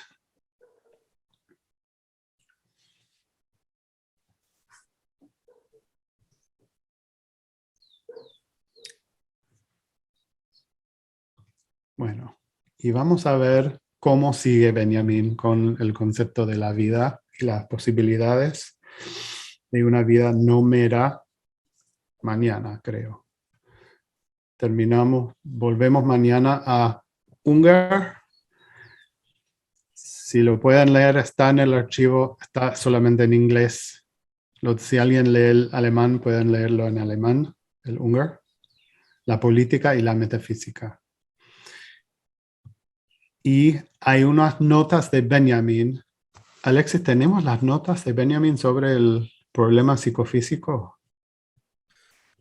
Bueno, y vamos a ver cómo sigue Benjamin con el concepto de la vida y las posibilidades de una vida no mera mañana, creo. Volvemos mañana a Unger Si lo pueden leer, está en el archivo, está solamente en inglés. Si alguien lee el alemán, pueden leerlo en alemán, el húngaro, la política y la metafísica. Y hay unas notas de Benjamin. Alexis, ¿tenemos las notas de Benjamin sobre el problema psicofísico?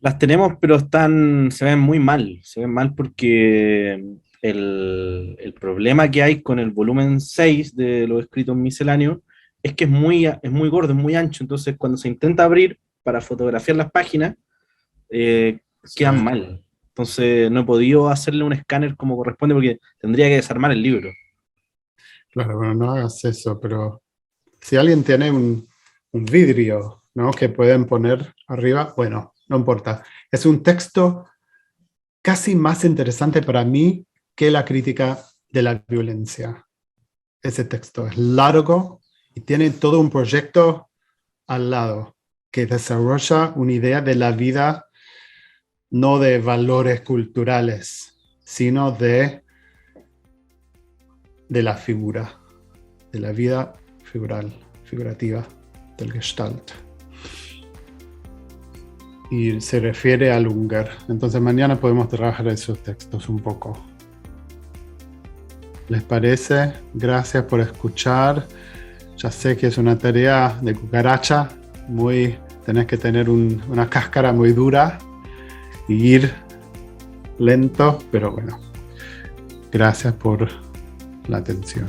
Las tenemos, pero se ven muy mal. Se ven mal porque el problema que hay con el volumen 6 de los escritos misceláneos es que es muy gordo, es muy ancho. Entonces, cuando se intenta abrir para fotografiar las páginas, quedan mal. Entonces, no he podido hacerle un escáner como corresponde porque tendría que desarmar el libro. Claro, bueno, no hagas eso, pero si alguien tiene un vidrio, ¿no?, que pueden poner arriba, bueno, no importa. Es un texto casi más interesante para mí que la crítica de la violencia. Ese texto es largo y tiene todo un proyecto al lado que desarrolla una idea de la vida, no de valores culturales, sino de la figura, de la vida figurativa, del Gestalt. Y se refiere al húngaro. Entonces mañana podemos trabajar esos textos un poco. ¿Les parece? Gracias por escuchar. Ya sé que es una tarea de cucaracha. Tenés que tener una cáscara muy dura y ir lento, pero bueno. Gracias por la atención.